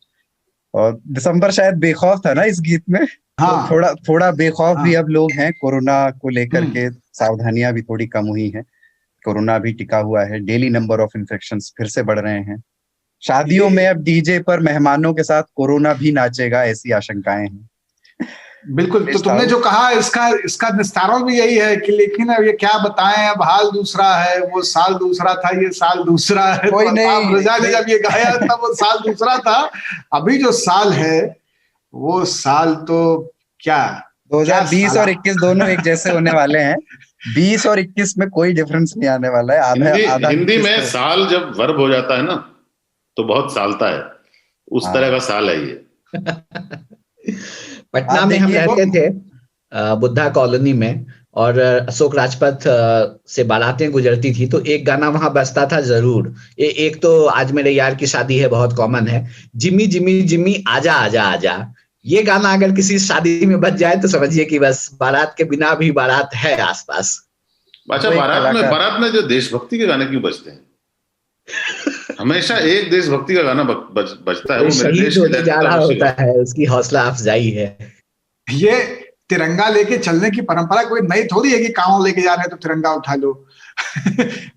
और दिसंबर शायद बेखौफ था ना इस गीत में। हाँ, तो थोड़ा बेखौफ भी अब लोग हैं। कोरोना को लेकर के सावधानियां भी थोड़ी कम हुई हैं, कोरोना भी टिका हुआ है, डेली नंबर ऑफ इन्फेक्शंस फिर से बढ़ रहे हैं। शादियों में अब डीजे पर मेहमानों के साथ कोरोना भी नाचेगा, ऐसी आशंकाएं हैं। बिल्कुल। तो तुमने जो कहा इसका निस्तारण भी यही है कि लेकिन अब ये क्या बताएं, अब हाल दूसरा है, वो साल दूसरा था, ये साल दूसरा है। कोई नहीं, रजा ने जब ये गाया था वो साल दूसरा था, अभी जो साल है वो साल तो क्या 2020 और 21 दोनों एक जैसे होने वाले हैं। 20 और 21 में कोई डिफरेंस नहीं आने वाला है। हिंदी में साल जब वर्ब हो जाता है ना तो बहुत सालता है, उस तरह का साल है ये। पटना में हम रहते थे, बुद्धा कॉलोनी में, और अशोक राजपथ से बारातें गुजरती थी तो एक गाना वहां बजता था जरूर। एक तो आज मेरे यार की शादी है बहुत कॉमन है, जिम्मी जिम्मी जिम्मी आजा आजा आजा। ये गाना अगर किसी शादी में बज जाए तो समझिए कि बस बारात के बिना भी बारात है आसपास। अच्छा, बारात में जो देशभक्ति के गाने क्यों बजते हैं? हमेशा एक देशभक्ति का गाना बजता है, वो मेरे देश के जा रहा होता है, उसकी हौसला अफजाई है। ये तिरंगा लेके चलने की परंपरा कोई नई थोड़ी है कि कांव लेके जा रहे हैं तो तिरंगा उठा लो।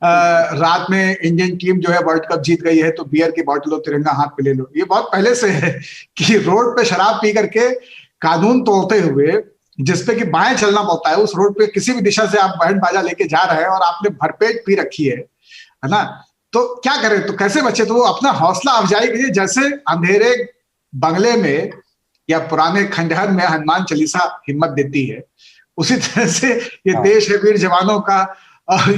रात में इंडियन टीम जो है वर्ल्ड कप जीत गई है तो बियर की बोतल लो, तिरंगा हाथ पे ले लो। ये बहुत पहले से है कि रोड पे शराब पी करके कानून तोड़ते हुए जिसपे कि बाएं चलना पड़ता है, उस रोड पे किसी भी दिशा से आप बैंड बाजा लेके जा रहे हैं और आपने भरपेट पी रखी है ना, तो क्या करें, तो कैसे बचे? तो वो अपना हौसला अफजाई कीजिए। जैसे अंधेरे बंगले में या पुराने खंडहर में हनुमान चालीसा हिम्मत देती है, उसी तरह से ये देश है वीर जवानों का,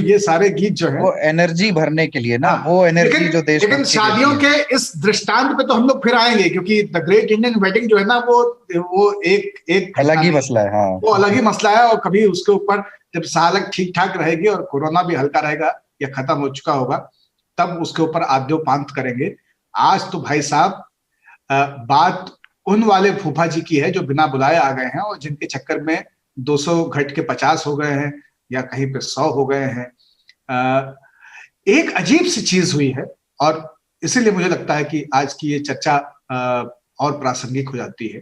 ये सारे गीत जो है वो एनर्जी भरने के लिए ना, वो एनर्जी जो देश। लेकिन शादियों के इस दृष्टांत पे तो हम लोग फिर आएंगे, क्योंकि द ग्रेट इंडियन वेडिंग जो है ना वो एक अलग ही मसला है। हाँ, वो अलग ही मसला है। और कभी उसके ऊपर जब सालक ठीक ठाक रहेगी और कोरोना भी हल्का रहेगा या खत्म हो चुका होगा, तब उसके ऊपर आद्योपांत करेंगे। आज तो भाई साहब बात उन वाले फूफा जी की है जो बिना बुलाए आ गए हैं और जिनके चक्कर में 200 घट के 50 हो गए हैं या कहीं पे 100 हो गए हैं। एक अजीब सी चीज हुई है और इसीलिए मुझे लगता है कि आज की ये चर्चा और प्रासंगिक हो जाती है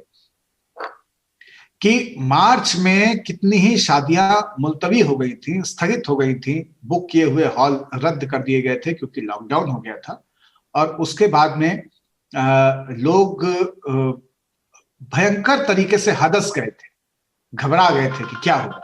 कि मार्च में कितनी ही शादियां मुलतवी हो गई थी, स्थगित हो गई थी, बुक किए हुए हॉल रद्द कर दिए गए थे क्योंकि लॉकडाउन हो गया था। और उसके बाद में लोग भयंकर तरीके से हदस गए थे, घबरा गए थे कि क्या होगा।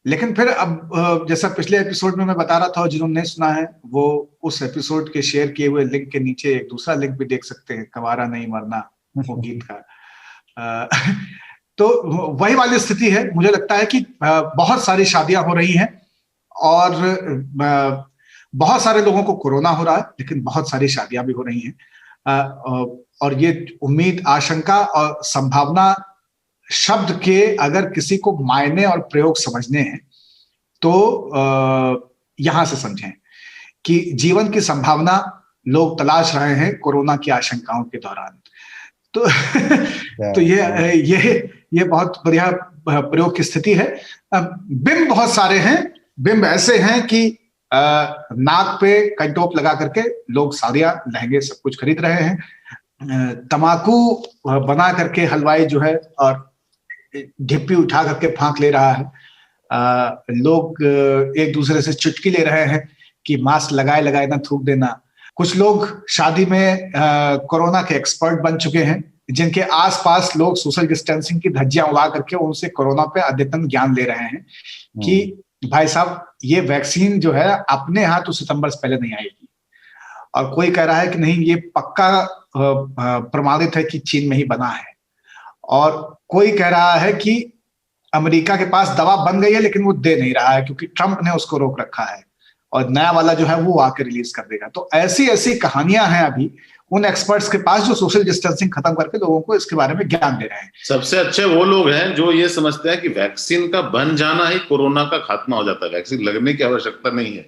लेकिन फिर अब जैसा पिछले एपिसोड में मैं बता रहा था, जिन्होंने नहीं सुना है वो उस एपिसोड के शेयर किए हुए लिंक के नीचे एक दूसरा लिंक भी देख सकते हैं, कवारा नहीं मरना, वो गीत का। तो वही वाली स्थिति है। मुझे लगता है कि बहुत सारी शादियां हो रही हैं और बहुत सारे लोगों को कोरोना हो रहा है, लेकिन बहुत सारी शादियां भी हो रही हैं। और ये उम्मीद, आशंका और संभावना शब्द के अगर किसी को मायने और प्रयोग समझने हैं तो यहां से समझें कि जीवन की संभावना लोग तलाश रहे हैं कोरोना की आशंकाओं के दौरान। तो ये बहुत बढ़िया प्रयोग की स्थिति है। बिंब बहुत सारे हैं। बिंब ऐसे हैं कि नाक पे कंटोप लगा करके लोग साड़ियां, लहंगे सब कुछ खरीद रहे हैं। तमाकू बना करके हलवाई जो है और ढिप्पी उठा करके फांक ले रहा है। लोग एक दूसरे से चुटकी ले रहे हैं कि मास्क लगाए लगाए ना थूक देना। कुछ लोग शादी में कोरोना के एक्सपर्ट बन चुके हैं, जिनके आसपास लोग सोशल डिस्टेंसिंग की धज्जियां उड़ा करके उनसे कोरोना पे अद्यतन ज्ञान ले रहे हैं कि भाई साहब ये वैक्सीन जो है अपने यहाँ तो सितंबर से पहले नहीं आएगी। और कोई कह रहा है कि नहीं, ये पक्का प्रमाणित है कि चीन में ही बना है। और कोई कह रहा है कि अमेरिका के पास दवा बन गई है लेकिन वो दे नहीं रहा है क्योंकि ट्रंप ने उसको रोक रखा है और नया वाला जो है वो आके रिलीज कर देगा। तो ऐसी ऐसी कहानियां हैं अभी उन एक्सपर्ट्स के पास जो सोशल डिस्टेंसिंग खत्म करके लोगों को इसके बारे में ज्ञान दे रहे हैं। सबसे अच्छे वो लोग हैं जो ये समझते हैं कि वैक्सीन का बन जाना ही कोरोना का खात्मा हो जाता है, वैक्सीन लगने की आवश्यकता नहीं है।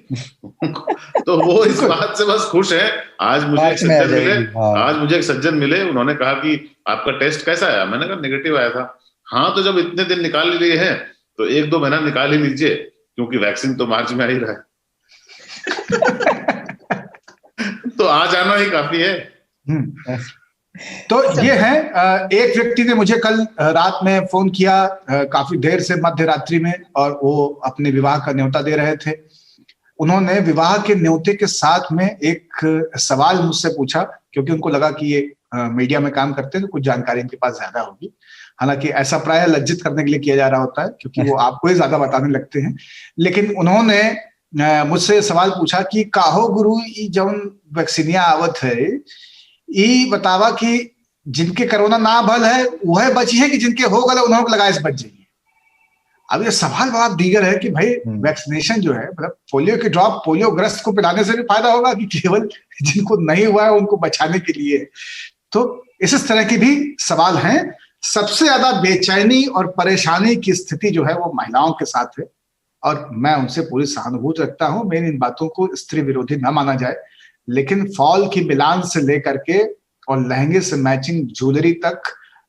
तो वो इस बात से बस खुश है। आज मुझे एक सज्जन मिले, उन्होंने कहा कि आपका टेस्ट कैसा आया? मैंने कहा नेगेटिव आया था। हाँ, तो जब इतने दिन निकाल लिए हैं तो 1-2 महीना निकाल ही लीजिए, क्योंकि वैक्सीन तो मार्च में आ ही रहा है। तो आ जाना ही काफी है। तो ये है। एक व्यक्ति ने मुझे कल रात में फोन किया, काफी देर से मध्य रात्रि में, और वो अपने विवाह का न्योता दे रहे थे। उन्होंने विवाह के न्योते के साथ में एक सवाल मुझसे पूछा, क्योंकि उनको लगा कि ये मीडिया में काम करते हैं तो कुछ जानकारी इनके पास ज्यादा होगी। हालांकि ऐसा प्राय लज्जित करने के लिए किया जा रहा होता है, क्योंकि वो आपको ही ज्यादा बताने लगते हैं। लेकिन उन्होंने मुझसे सवाल पूछा कि काहो गुरु ई जौन वैक्सीनिया आवत है, ई बतावा कि जिनके कोरोना ना भल है वह बची है कि जिनके हो गए उन्होंने लगाए से बच जाइए। अब ये सवाल बड़ा दीगर है कि भाई वैक्सीनेशन जो है, मतलब पोलियो की ड्रॉप पोलियो ग्रस्त को पिलाने से भी फायदा होगा कि केवल जिनको नहीं हुआ है उनको बचाने के लिए? तो इस तरह की भी सवाल हैं। सबसे ज्यादा बेचैनी और परेशानी की स्थिति जो है वो महिलाओं के साथ है, और मैं उनसे पूरी सहानुभूति रखता हूं। मेरी इन बातों को स्त्री विरोधी न माना जाए, लेकिन फॉल की मिलान से लेकर के और लहंगे से मैचिंग ज्वेलरी तक,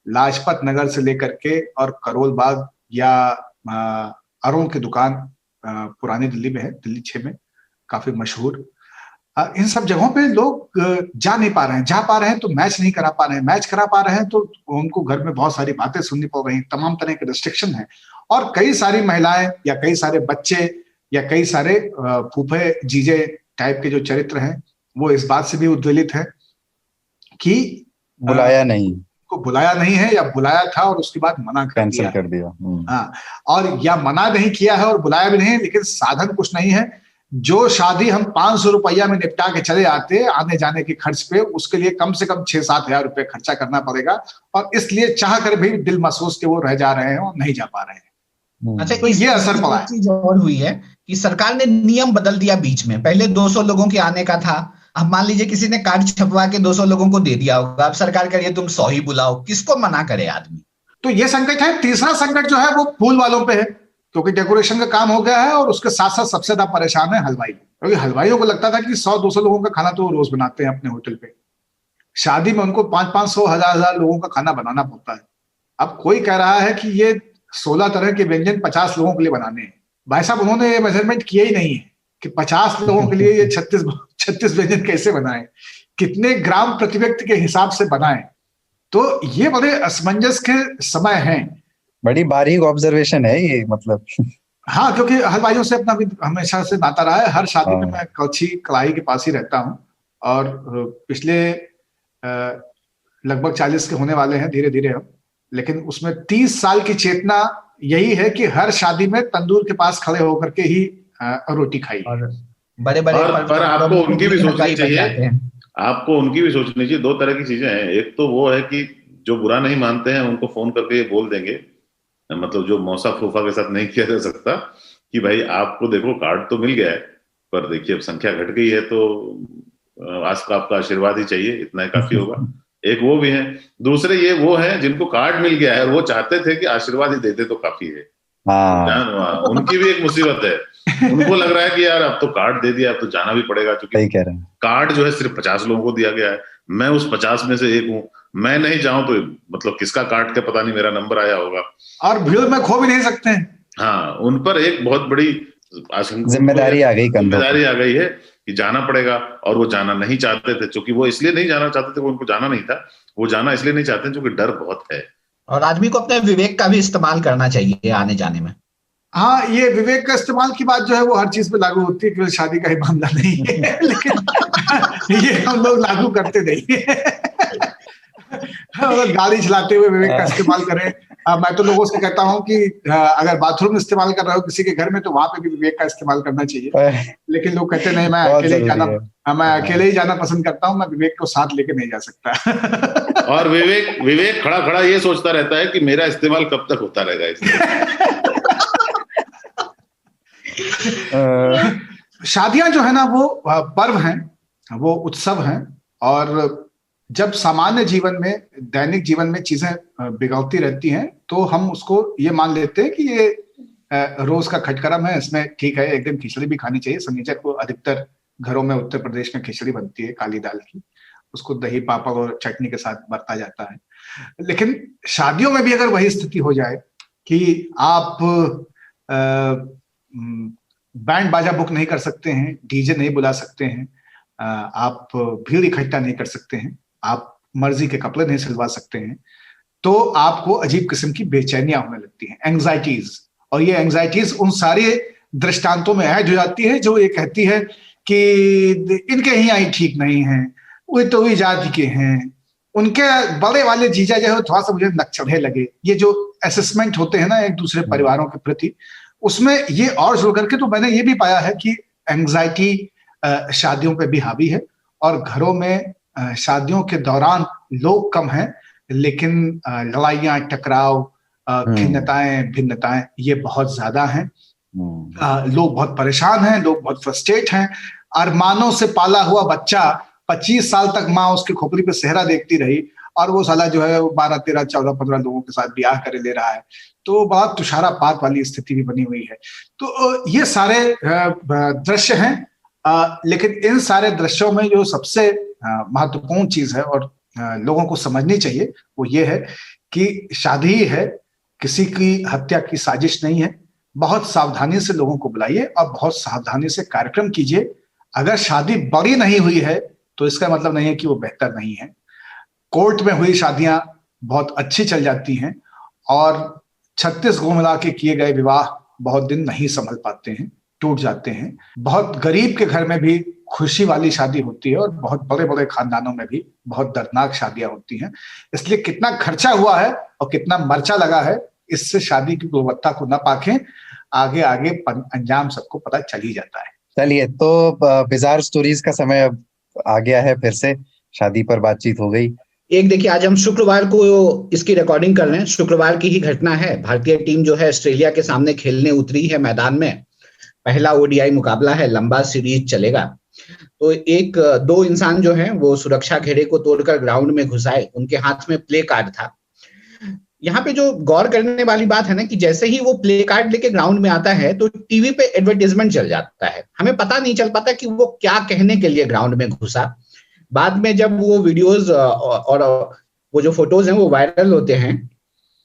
लाजपत नगर से लेकर के और करोल बाग या अरुण की दुकान पुरानी दिल्ली में है, दिल्ली 6 में काफी मशहूर, इन सब जगहों पे लोग जा नहीं पा रहे हैं। जा पा रहे हैं तो मैच नहीं करा पा रहे हैं, मैच करा पा रहे हैं तो उनको घर में बहुत सारी बातें सुननी पड़ रही हैं, तमाम तरह के रिस्ट्रिक्शन है। और कई सारी महिलाएं या कई सारे बच्चे या कई सारे फूफे जीजे टाइप के जो चरित्र हैं वो इस बात से भी उद्वेलित है कि बुलाया नहीं, को बुलाया नहीं है या बुलाया था और उसके बाद मना कैंसिल कर दिया। हाँ, और या मना नहीं किया है और बुलाया भी नहीं, लेकिन साधन कुछ नहीं है। जो शादी हम 500 रुपया में निपटा के चले आते आने जाने के खर्च पे, उसके लिए कम से कम 6-7 हजार रुपये खर्चा करना पड़ेगा, और इसलिए चाह कर भी दिल महसूस के वो रह जा रहे हैं और नहीं जा पा रहे हैं। अच्छा, तो ये असर पड़ा है। चीज और हुई है कि सरकार ने नियम बदल दिया बीच में। पहले 200 लोगों के आने का था, अब मान लीजिए किसी ने कार्ड छपवा के 200 लोगों को दे दिया होगा, अब सरकार कह रही है तुम 100 ही बुलाओ। किसको मना करे आदमी? तो ये संकट है। तीसरा संकट जो है वो फूल वालों पे है, क्योंकि डेकोरेशन का काम हो गया है, और उसके साथ साथ सबसे ज्यादा परेशान है हलवाई, क्योंकि हलवाइयों को लगता था कि 100-200 लोगों का खाना तो रोज बनाते हैं अपने होटल पे। शादी में उनको 500-500, 1000 लोगों का खाना बनाना पड़ता है। अब कोई कह रहा है कि ये 16 तरह के व्यंजन 50 लोगों के लिए बनाने हैं। भाई साहब, उन्होंने ये मेजरमेंट किया ही नहीं है कि 50 लोगों के लिए ये 36 व्यंजन कैसे बनाए, कितने ग्राम प्रति व्यक्ति के हिसाब से बनाए। तो ये बड़े असमंजस के समय हैं। बड़ी बारीक ऑब्जर्वेशन है ये, मतलब। हाँ, क्योंकि हलवाइयों से अपना भी हमेशा से नाता रहा है। हर शादी में मैं कौची कढ़ाई के पास ही रहता हूँ, और पिछले लगभग 40 के होने वाले हैं धीरे धीरे हम, लेकिन उसमें 30 साल की चेतना यही है कि हर शादी में तंदूर के पास खड़े होकर के ही रोटी खाई। बड़े बड़े पर आपको उनकी भी सोचनी चाहिए, आपको उनकी भी सोचनी चाहिए। 2 तरह की चीजें हैं। एक तो वो है कि जो बुरा नहीं मानते हैं उनको फोन करके ये बोल देंगे, मतलब जो मौसा फूफा के साथ नहीं किया जा सकता, कि भाई आपको देखो कार्ड तो मिल गया है, पर देखिए अब संख्या घट गई है, तो आज का आपका आशीर्वाद ही चाहिए, इतना ही काफी होगा। एक वो भी है। दूसरे ये वो है जिनको कार्ड मिल गया है, वो चाहते थे कि आशीर्वाद ही देते तो काफी है। उनकी भी एक मुसीबत है। उनको लग रहा है कि यार अब तो कार्ड दे दिया, अब तो जाना भी पड़ेगा, क्योंकि कार्ड जो है सिर्फ 50 लोगों को दिया गया है। मैं उस 50 में से एक हूँ, मैं नहीं जाऊं तो मतलब किसका कार्ड के पता नहीं मेरा नंबर आया होगा, और भीड़ में खो भी नहीं सकते हैं। हाँ, उन पर एक बहुत बड़ी जिम्मेदारी आ गई कंधों पर। जिम्मेदारी आ गई है कि जाना पड़ेगा, और वो जाना नहीं चाहते थे, क्योंकि वो इसलिए नहीं जाना चाहते थे, वो उनको जाना नहीं था, वो जाना इसलिए नहीं चाहते क्योंकि डर बहुत है। और आदमी को अपने विवेक का भी इस्तेमाल करना चाहिए आने जाने में। हाँ, ये विवेक का इस्तेमाल की बात जो है वो हर चीज पे लागू होती है, केवल शादी का ही मामला नहीं है। लेकिन ये हम लोग लागू करते नहीं है। अगर गाड़ी चलाते हुए विवेक का इस्तेमाल करें, मैं तो लोगों से कहता हूँ कि अगर बाथरूम इस्तेमाल कर रहे हो किसी के घर में, तो वहां पे भी विवेक का इस्तेमाल करना चाहिए। लेकिन लोग कहते नहीं, मैं अकेले ही जाना पसंद करता हूँ, मैं विवेक को साथ लेके नहीं जा सकता। और विवेक खड़ा खड़ा ये सोचता रहता है कि मेरा इस्तेमाल कब तक होता रहेगा इसमें। शादियां जो है ना वो पर्व हैं, वो उत्सव हैं, और जब सामान्य जीवन में, दैनिक जीवन में चीजें बिगड़ती रहती हैं तो हम उसको ये मान लेते हैं कि ये रोज का खटकरम है, इसमें ठीक है एक दिन खिचड़ी भी खानी चाहिए। शनिचर को अधिकतर घरों में उत्तर प्रदेश में खिचड़ी बनती है काली दाल की, उसको दही पापड़ और चटनी के साथ बरता जाता है। लेकिन शादियों में भी अगर वही स्थिति हो जाए कि आप बैंड बाजा बुक नहीं कर सकते हैं, डीजे नहीं बुला सकते हैं, आप भीड़ इकट्ठा नहीं कर सकते हैं, आप मर्जी के कपड़े नहीं सिलवा सकते हैं, तो आपको अजीब किस्म की बेचैनियां होने लगती हैं, एंग्जाइटीज। और ये एंग्जाइटीज उन सारे दृष्टांतों में ऐड हो जाती है जो ये कहती है कि इनके ही आई ठीक नहीं है, वो तो हुई जाति के हैं, उनके बड़े वाले जीजा जो है थोड़ा सा मुझे नक्चढ़े लगे। ये जो असेसमेंट होते हैं ना एक दूसरे परिवारों के प्रति, उसमें ये और जोड़ करके तो मैंने ये भी पाया है कि एंग्जाइटी शादियों पे भी हावी है, और घरों में शादियों के दौरान लोग कम हैं, लेकिन लड़ाइयां, टकराव, खिन्नताएं, भिन्नताएं ये बहुत ज्यादा हैं। लोग बहुत परेशान हैं, लोग बहुत फ्रस्ट्रेट हैं। अरमानों से पाला हुआ बच्चा 25 साल तक माँ उसकी खोपड़ी पे सेहरा देखती रही, और वो साला जो है 12, 13, 14, 15 लोगों के साथ ब्याह करे ले रहा है, तो बहुत तुषारापात वाली स्थिति भी बनी हुई है। तो ये सारे दृश्य हैं, लेकिन इन सारे दृश्यों में जो सबसे महत्वपूर्ण चीज है और लोगों को समझनी चाहिए वो ये है कि शादी है, किसी की हत्या की साजिश नहीं है। बहुत सावधानी से लोगों को बुलाइए और बहुत सावधानी से कार्यक्रम कीजिए। अगर शादी बड़ी नहीं हुई है तो इसका मतलब नहीं है कि वो बेहतर नहीं है। कोर्ट में हुई शादियां बहुत अच्छी चल जाती हैं, और 36 गो मिला के किए गए विवाह बहुत दिन नहीं संभल पाते हैं, टूट जाते हैं। बहुत गरीब के घर में भी खुशी वाली शादी होती है, और बहुत बड़े बड़े खानदानों में भी बहुत दर्दनाक शादियां होती हैं। इसलिए कितना खर्चा हुआ है और कितना मर्चा लगा है, इससे शादी की गुणवत्ता को न पाकें। आगे आगे अंजाम सबको पता चल ही जाता है। चलिए, तो बिजार स्टोरीज का समय अब आ गया है, फिर से शादी पर बातचीत हो गई। एक देखिए, आज हम शुक्रवार को इसकी रिकॉर्डिंग कर रहे हैं, शुक्रवार की ही घटना है। भारतीय टीम जो है ऑस्ट्रेलिया के सामने खेलने उतरी है मैदान में। पहला ओडीआई मुकाबला है, लंबा सीरीज चलेगा। तो दो इंसान जो हैं वो सुरक्षा घेरे को तोड़कर ग्राउंड में घुस आए, उनके हाथ में प्ले कार्ड था। यहाँ पे जो गौर करने वाली बात है ना कि जैसे ही वो प्ले कार्ड लेके ग्राउंड में आता है तो टीवी पे एडवर्टाइजमेंट चल जाता है। हमें पता नहीं चल पाता कि वो क्या कहने के लिए ग्राउंड में घुसा। बाद में जब वो वीडियोस और वो जो फोटोज हैं वो वायरल होते हैं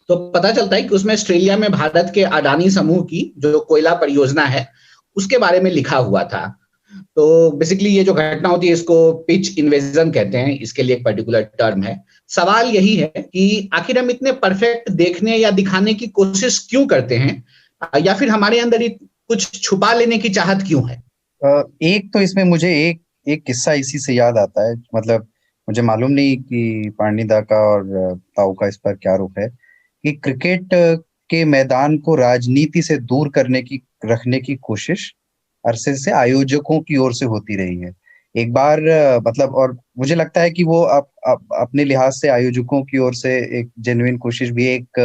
तो पता चलता है कि उसमें ऑस्ट्रेलिया में भारत के अडानी समूह की जो कोयला परियोजना है उसके बारे में लिखा हुआ था। तो बेसिकली ये जो घटना होती है इसको पिच इन्वेजन कहते हैं, इसके लिए एक पर्टिकुलर टर्म है। सवाल यही है कि आखिर हम इतने परफेक्ट देखने या दिखाने की कोशिश क्यों करते हैं, या फिर हमारे अंदर कुछ छुपा लेने की चाहत क्यों है? एक तो इसमें मुझे एक किस्सा इसी से याद आता है। मतलब मुझे मालूम नहीं कि पाणिदा का और ताऊ का इस पर क्या रुख है कि क्रिकेट के मैदान को राजनीति से दूर रखने की कोशिश अरसे से आयोजकों की ओर से होती रही है। एक बार मतलब, और मुझे लगता है कि वो अपने लिहाज से आयोजकों की ओर से एक जेन्युइन कोशिश भी। एक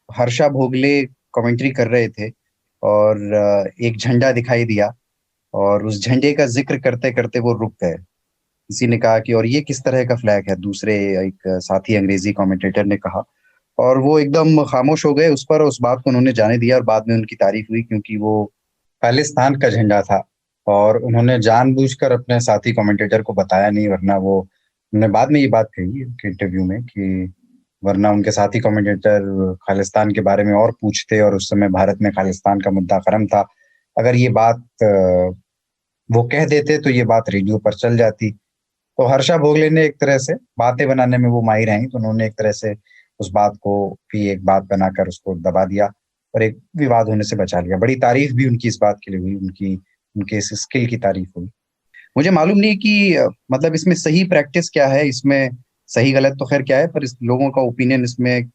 हर्षा भोगले कमेंट्री कर रहे थे और एक झंडा दिखाई दिया और उस झंडे का जिक्र करते करते वो रुक गए। किसी ने कहा कि और ये किस तरह का फ्लैग है, दूसरे एक साथी अंग्रेजी कमेंटेटर ने कहा, और वो एकदम खामोश हो गए उस पर। उस बात को उन्होंने जाने दिया और बाद में उनकी तारीफ हुई क्योंकि वो खालिस्तान का झंडा था और उन्होंने जानबूझकर अपने साथी कमेंटेटर को बताया नहीं, वरना उन्होंने बाद में ये बात कही इंटरव्यू में कि वरना उनके साथी कमेंटेटर खालिस्तान के बारे में और पूछते और उस समय भारत में खालिस्तान का मुद्दा गर्म था। अगर ये बात वो कह देते तो ये बात रेडियो पर चल जाती। तो हर्षा भोगले ने एक तरह से बातें बनाने में वो माहिर हैं, तो उन्होंने एक तरह से उस बात को भी एक बात बनाकर उसको दबा दिया और एक विवाद होने से बचा लिया। बड़ी तारीफ भी उनकी इस बात के लिए हुई, उनके इस स्किल की तारीफ हुई। मुझे मालूम नहीं कि मतलब इसमें सही प्रैक्टिस क्या है, इसमें सही गलत तो खैर क्या है, पर इस लोगों का ओपिनियन इसमें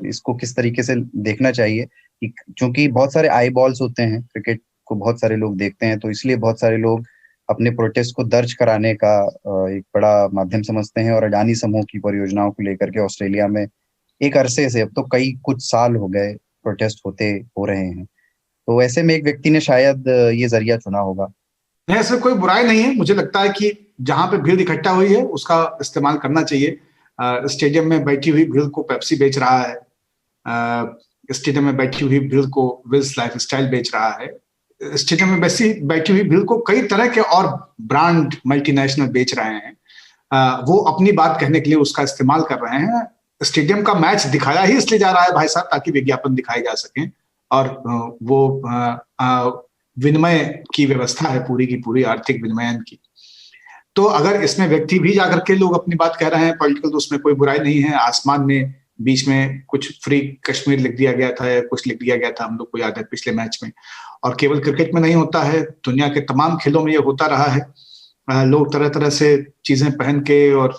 इसको किस तरीके से देखना चाहिए। क्योंकि बहुत सारे आई बॉल्स होते हैं, क्रिकेट को बहुत सारे लोग देखते हैं, तो इसलिए बहुत सारे लोग अपने प्रोटेस्ट को दर्ज कराने का एक बड़ा माध्यम समझते हैं। और अडानी समूह की परियोजनाओं को लेकर के ऑस्ट्रेलिया में एक अरसे से, अब तो कुछ साल हो गए, प्रोटेस्ट हो रहे हैं। तो ऐसे में एक व्यक्ति ने शायद ये जरिया चुना होगा। ऐसे कोई बुराई नहीं है। मुझे लगता है कि जहां पे भीड़ इकट्ठा हुई है उसका इस्तेमाल करना चाहिए। स्टेडियम में बैठी हुई भीड़ को पेप्सी बेच रहा है, स्टेडियम में बैठी हुई भीड़ को विल्स लाइफस्टाइल बेच रहा है, स्टेडियम में बैठी हुई भीड़ को कई तरह के और ब्रांड मल्टीनेशनल बेच रहे हैं। वो अपनी बात कहने के लिए उसका इस्तेमाल कर रहे हैं। स्टेडियम का मैच दिखाया ही इसलिए जा रहा है भाई साहब, ताकि विज्ञापन दिखाए जा सके, और वो विनिमय की व्यवस्था है पूरी की पूरी, आर्थिक विनिमयन की। तो अगर इसमें व्यक्ति भी जाकर के लोग अपनी बात कह रहे हैं पॉलिटिकल, तो उसमें कोई बुराई नहीं है। आसमान में बीच में कुछ फ्री कश्मीर लिख दिया गया था या कुछ लिख दिया गया था, हम लोग को याद है पिछले मैच में। और केवल क्रिकेट में नहीं होता है, दुनिया के तमाम खेलों में ये होता रहा है। लोग तरह तरह से चीजें पहन के और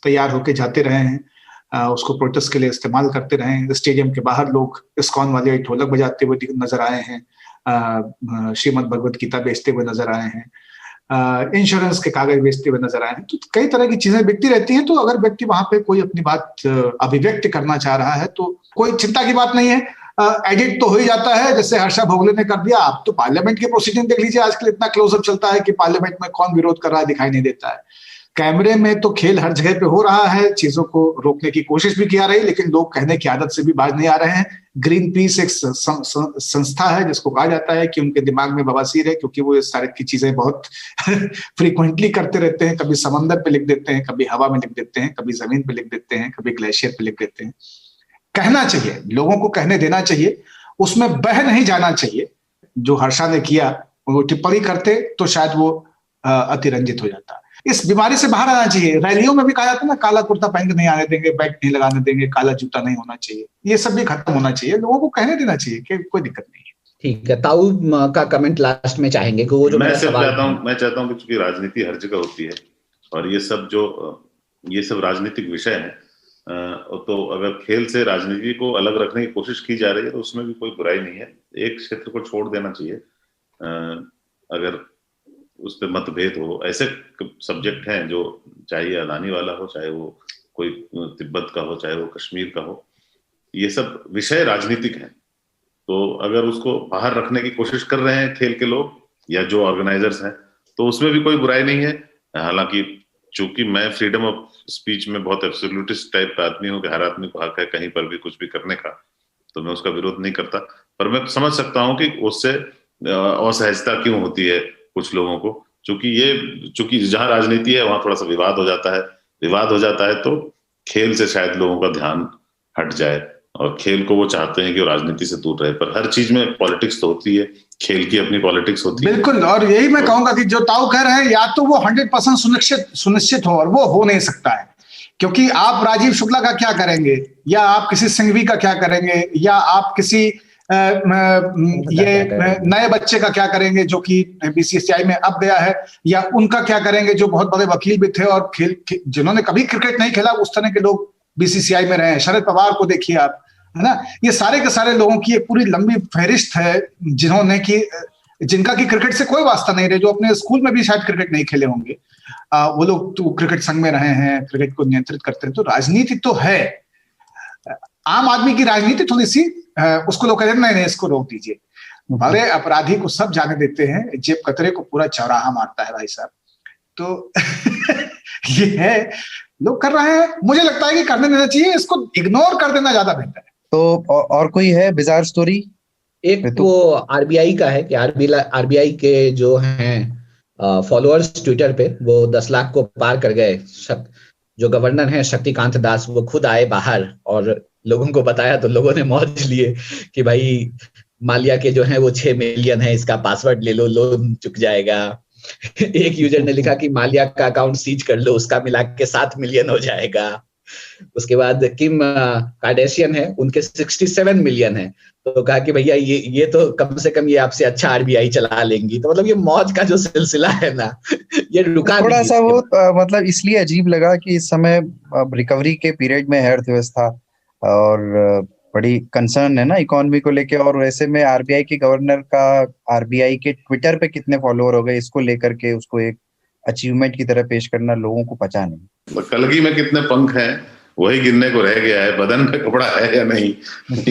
तैयार होके जाते रहे हैं, उसको प्रोटेस्ट के लिए इस्तेमाल करते रहे हैं। स्टेडियम के बाहर लोग इस्कॉन वाले ढोलक बजाते हुए नजर आए हैं, श्रीमद् भगवत गीता बेचते हुए नजर आए हैं, इंश्योरेंस के कागज बेचते हुए नजर आए हैं। तो कई तरह की चीजें बिकती रहती हैं। तो अगर व्यक्ति वहां पे कोई अपनी बात अभिव्यक्त करना चाह रहा है तो कोई चिंता की बात नहीं है। एडिट तो हो ही जाता है, जैसे हर्षा भोगले ने कर दिया। आप तो पार्लियामेंट की प्रोसीडिंग देख लीजिए, आजकल इतना क्लोजअप चलता है कि पार्लियामेंट में कौन विरोध कर रहा है दिखाई नहीं देता है। कैमरे में तो खेल हर जगह पे हो रहा है, चीजों को रोकने की कोशिश भी किया रही, लेकिन लोग कहने की आदत से भी बाज नहीं आ रहे हैं। ग्रीन पीस एक संस्था है जिसको कहा जाता है कि उनके दिमाग में बवासीर है, क्योंकि वो इस तरह की चीजें बहुत फ्रीक्वेंटली करते रहते हैं। कभी समंदर पे लिख देते हैं, कभी हवा में लिख देते हैं, कभी जमीन पे लिख देते हैं, कभी ग्लेशियर पे लिख देते हैं। कहना चाहिए, लोगों को कहने देना चाहिए, उसमें बह नहीं जाना चाहिए। जो हर्षा ने किया, वो टिप्पणी करते तो शायद वो अतिरंजित हो जाता। इस बीमारी से बाहर आना चाहिए। रैलियों में भी कहा जाता है ना, काला कुर्ता पहन के नहीं आने देंगे, बैग नहीं लगाने देंगे, काला जूता नहीं होना चाहिए। ये सब भी खत्म होना चाहिए, लोगों को कहने देना चाहिए कि कोई दिक्कत नहीं है। ठीक है, ताऊ का कमेंट लास्ट में चाहेंगे कि वो जो मैं चाहता हूँ कि चूंकि राजनीति हर जगह होती है और ये सब राजनीतिक विषय है, तो अगर खेल से राजनीति को अलग रखने की कोशिश की जा रही है तो उसमें भी कोई बुराई नहीं है। एक क्षेत्र को छोड़ देना चाहिए। अगर उस पर मतभेद हो, ऐसे सब्जेक्ट हैं जो चाहे अदानी वाला हो, चाहे वो कोई तिब्बत का हो, चाहे वो कश्मीर का हो, ये सब विषय राजनीतिक हैं। तो अगर उसको बाहर रखने की कोशिश कर रहे हैं खेल के लोग या जो ऑर्गेनाइजर्स हैं, तो उसमें भी कोई बुराई नहीं है। हालांकि चूंकि मैं फ्रीडम ऑफ स्पीच में बहुत एब्सोल्यूटिस्ट टाइप का आदमी हूँ कि हर आदमी को हक है कहीं पर भी कुछ भी करने का, तो मैं उसका विरोध नहीं करता। पर मैं समझ सकता हूँ कि उससे असहजता क्यों होती है कुछ लोगों को, चूंकि जहां राजनीति है वहां थोड़ा सा विवाद हो जाता है तो खेल से शायद लोगों का ध्यान हट जाए और खेल को वो चाहते हैं कि वो राजनीति से दूर रहे। पर हर चीज में पॉलिटिक्स तो होती है, खेल की अपनी पॉलिटिक्स होती है। बिल्कुल, और यही मैं कहूंगा कि जो ताऊ कह रहे हैं, या तो वो 100% सुनिश्चित हो, और वो हो नहीं सकता है। क्योंकि आप राजीव शुक्ला का क्या करेंगे, या आप किसी सिंघवी का क्या करेंगे, या आप किसी ये नए बच्चे का क्या करेंगे जो कि बीसीसीआई में अब गया है, या उनका क्या करेंगे जो बहुत बड़े वकील भी थे और जिन्होंने कभी क्रिकेट नहीं खेला, उस तरह के लोग बीसीसीआई में रहे हैं। शरद पवार को देखिए आप, है ना। ये सारे के सारे लोगों की एक पूरी लंबी फहरिस्त है जिनका की क्रिकेट से कोई वास्ता नहीं रहे, जो अपने स्कूल में भी शायद क्रिकेट नहीं खेले होंगे। वो लोग तो क्रिकेट संघ में रहे हैं, क्रिकेट को नियंत्रित करते हैं। तो राजनीति तो है, आम आदमी की राजनीति थोड़ी सी उसको लोग कहते हैं नहीं इसको रोक दीजिए। बड़े अपराधी को सब जाने देते हैं, जेब कतरे को पूरा चौराहा मारता है भाई साहब। तो ये है, लोग कर रहे हैं, मुझे लगता है कि करने देना चाहिए, इसको इग्नोर कर देना ज्यादा बेहतर है। तो और कोई है बिजार स्टोरी? एक वो आरबीआई का है कि आरबीआई के जो हैं फॉलोअर्स ट्विटर पे वो 10 लाख को पार कर गए। जो गवर्नर हैं शक्तिकांत दास, वो खुद आए बाहर और लोगों को बताया, तो लोगों ने मौज लिए कि भाई माल्या के जो है वो 6 मिलियन है, इसका पासवर्ड ले लो, लोन चुक जाएगा। एक यूजर ने लिखा कि माल्या का अकाउंट सीज कर लो, उसका मिला के 7 मिलियन हो जाएगा। उसके बाद किम कार्डेशियन है, उनके 67 मिलियन है। तो कहा कि भैया ये तो कम से कम ये आपसे अच्छा आरबीआई चला लेंगी। तो मतलब ये मौज का जो सिलसिला है ना, ये रुका थोड़ा सा वो मतलब इसलिए अजीब लगा कि इस समय रिकवरी के पीरियड में है अर्थव्यवस्था और बड़ी कंसर्न है ना इकोनॉमी को लेके, और वैसे में आरबीआई के गवर्नर का आरबीआई के ट्विटर पे कितने फॉलोअर हो गए, इसको लेकर के उसको एक अचीवमेंट की तरह पेश करना लोगों को पचा नहीं। कलगी में कितने पंख हैं वही गिनने को रह गया है, बदन पे कपड़ा है या नहीं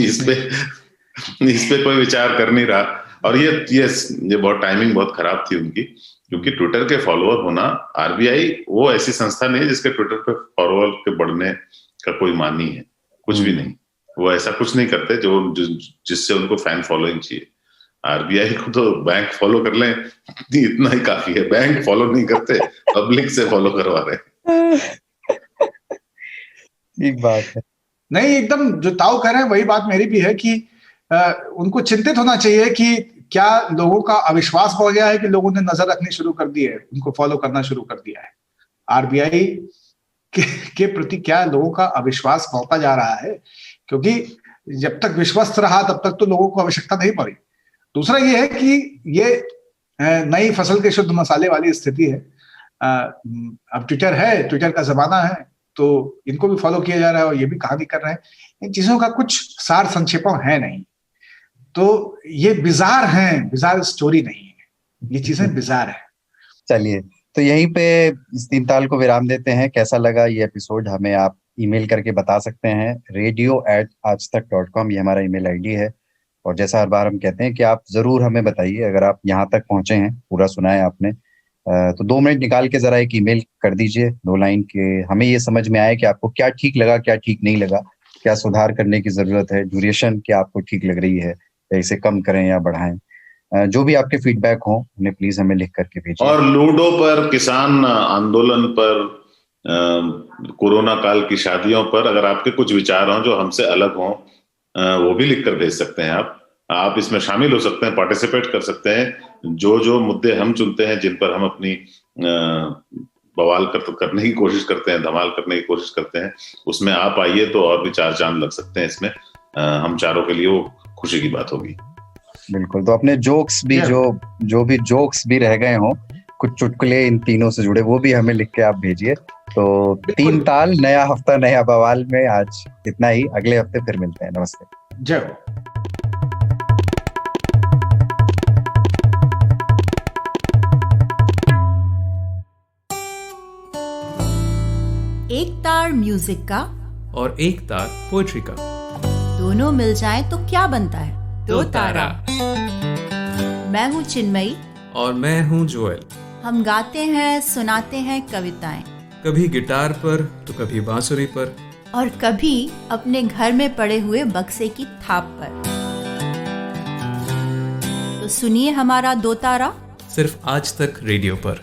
इस पे कोई विचार कर नहीं रहा। और ये बहुत टाइमिंग बहुत खराब थी उनकी, क्योंकि ट्विटर के फॉलोअर होना, आरबीआई वो ऐसी संस्था नहीं है जिसके ट्विटर पे फॉलोअर के बढ़ने का कोई मान नहीं है, कुछ भी नहीं। वो ऐसा कुछ नहीं करते जिससे उनको फैन फॉलोइंग चाहिए। आरबीआई को तो बैंक फॉलो कर लें इतना ही काफी है, बैंक फॉलो नहीं करते, पब्लिक से फॉलो करवा रहे। एक बात है, नहीं एकदम जो ताऊ कह रहे हैं वही बात मेरी भी है कि उनको चिंतित होना चाहिए कि क्या लोगों का अविश्वास बढ़ गया है कि लोगों ने नजर रखनी शुरू कर दी है, उनको फॉलो करना शुरू कर दिया है। आरबीआई के प्रति क्या लोगों का अविश्वास बढ़ता जा रहा है, क्योंकि जब तक विश्वस्त रहा तब तक तो लोगों को आवश्यकता नहीं पड़ी। दूसरा ये है कि ये नई फसल के शुद्ध मसाले वाली स्थिति है। अब ट्विटर है, ट्विटर का जमाना है, तो इनको भी फॉलो किया जा रहा है और ये भी कहानी कर रहे हैं। इन चीजों का कुछ सार संक्षेपण है नहीं, तो ये बिजार हैं, बिजार स्टोरी नहीं है, ये चीजें बिजार है। चलिए तो यहीं पे इस 3 ताल को विराम देते हैं। कैसा लगा ये एपिसोड हमें आप ईमेल करके बता सकते हैं, radio@aajtak.com ये हमारा ईमेल आईडी है। और जैसा हर बार हम कहते हैं कि आप जरूर हमें बताइए, अगर आप यहाँ तक पहुंचे हैं, पूरा सुना है आपने, तो 2 मिनट निकाल के जरा एक ईमेल कर दीजिए 2 लाइन के, हमें ये समझ में आए कि आपको क्या ठीक लगा, क्या ठीक नहीं लगा, क्या सुधार करने की जरूरत है, ड्यूरेशन क्या आपको ठीक लग रही है, या इसे कम करें या बढ़ाएं। जो भी आपके फीडबैक हो उन्हें प्लीज हमें लिख करके भेजिए। और लूडो पर, किसान आंदोलन पर, कोरोना काल की शादियों पर अगर आपके कुछ विचार हों जो हमसे अलग हों, वो भी लिख कर भेज सकते हैं। आप इसमें शामिल हो सकते हैं, पार्टिसिपेट कर सकते हैं। जो मुद्दे हम चुनते हैं, जिन पर हम अपनी बवाल करने की कोशिश करते हैं, धमाल करने की कोशिश करते हैं, उसमें आप आइए तो और भी 4 चांद लग सकते हैं इसमें। हम चारों के लिए वो खुशी की बात होगी। बिल्कुल, तो अपने जोक्स भी जो भी जोक्स भी रह गए हों, कुछ चुटकुले इन तीनों से जुड़े, वो भी हमें लिख के आप भेजिए। तो 3 ताल, नया हफ्ता नया बवाल में आज इतना ही। अगले हफ्ते फिर मिलते हैं। नमस्ते। जय हो। एक तार म्यूजिक का और एक तार पोएट्री का, दोनों मिल जाए तो क्या बनता है? 2 तारा। मैं हूँ चिन्मयी और मैं हूँ जोएल। हम गाते हैं, सुनाते हैं कविताएं, कभी गिटार पर तो कभी बांसुरी पर, और कभी अपने घर में पड़े हुए बक्से की थाप पर। तो सुनिए हमारा 2 तारा, सिर्फ आज तक रेडियो पर।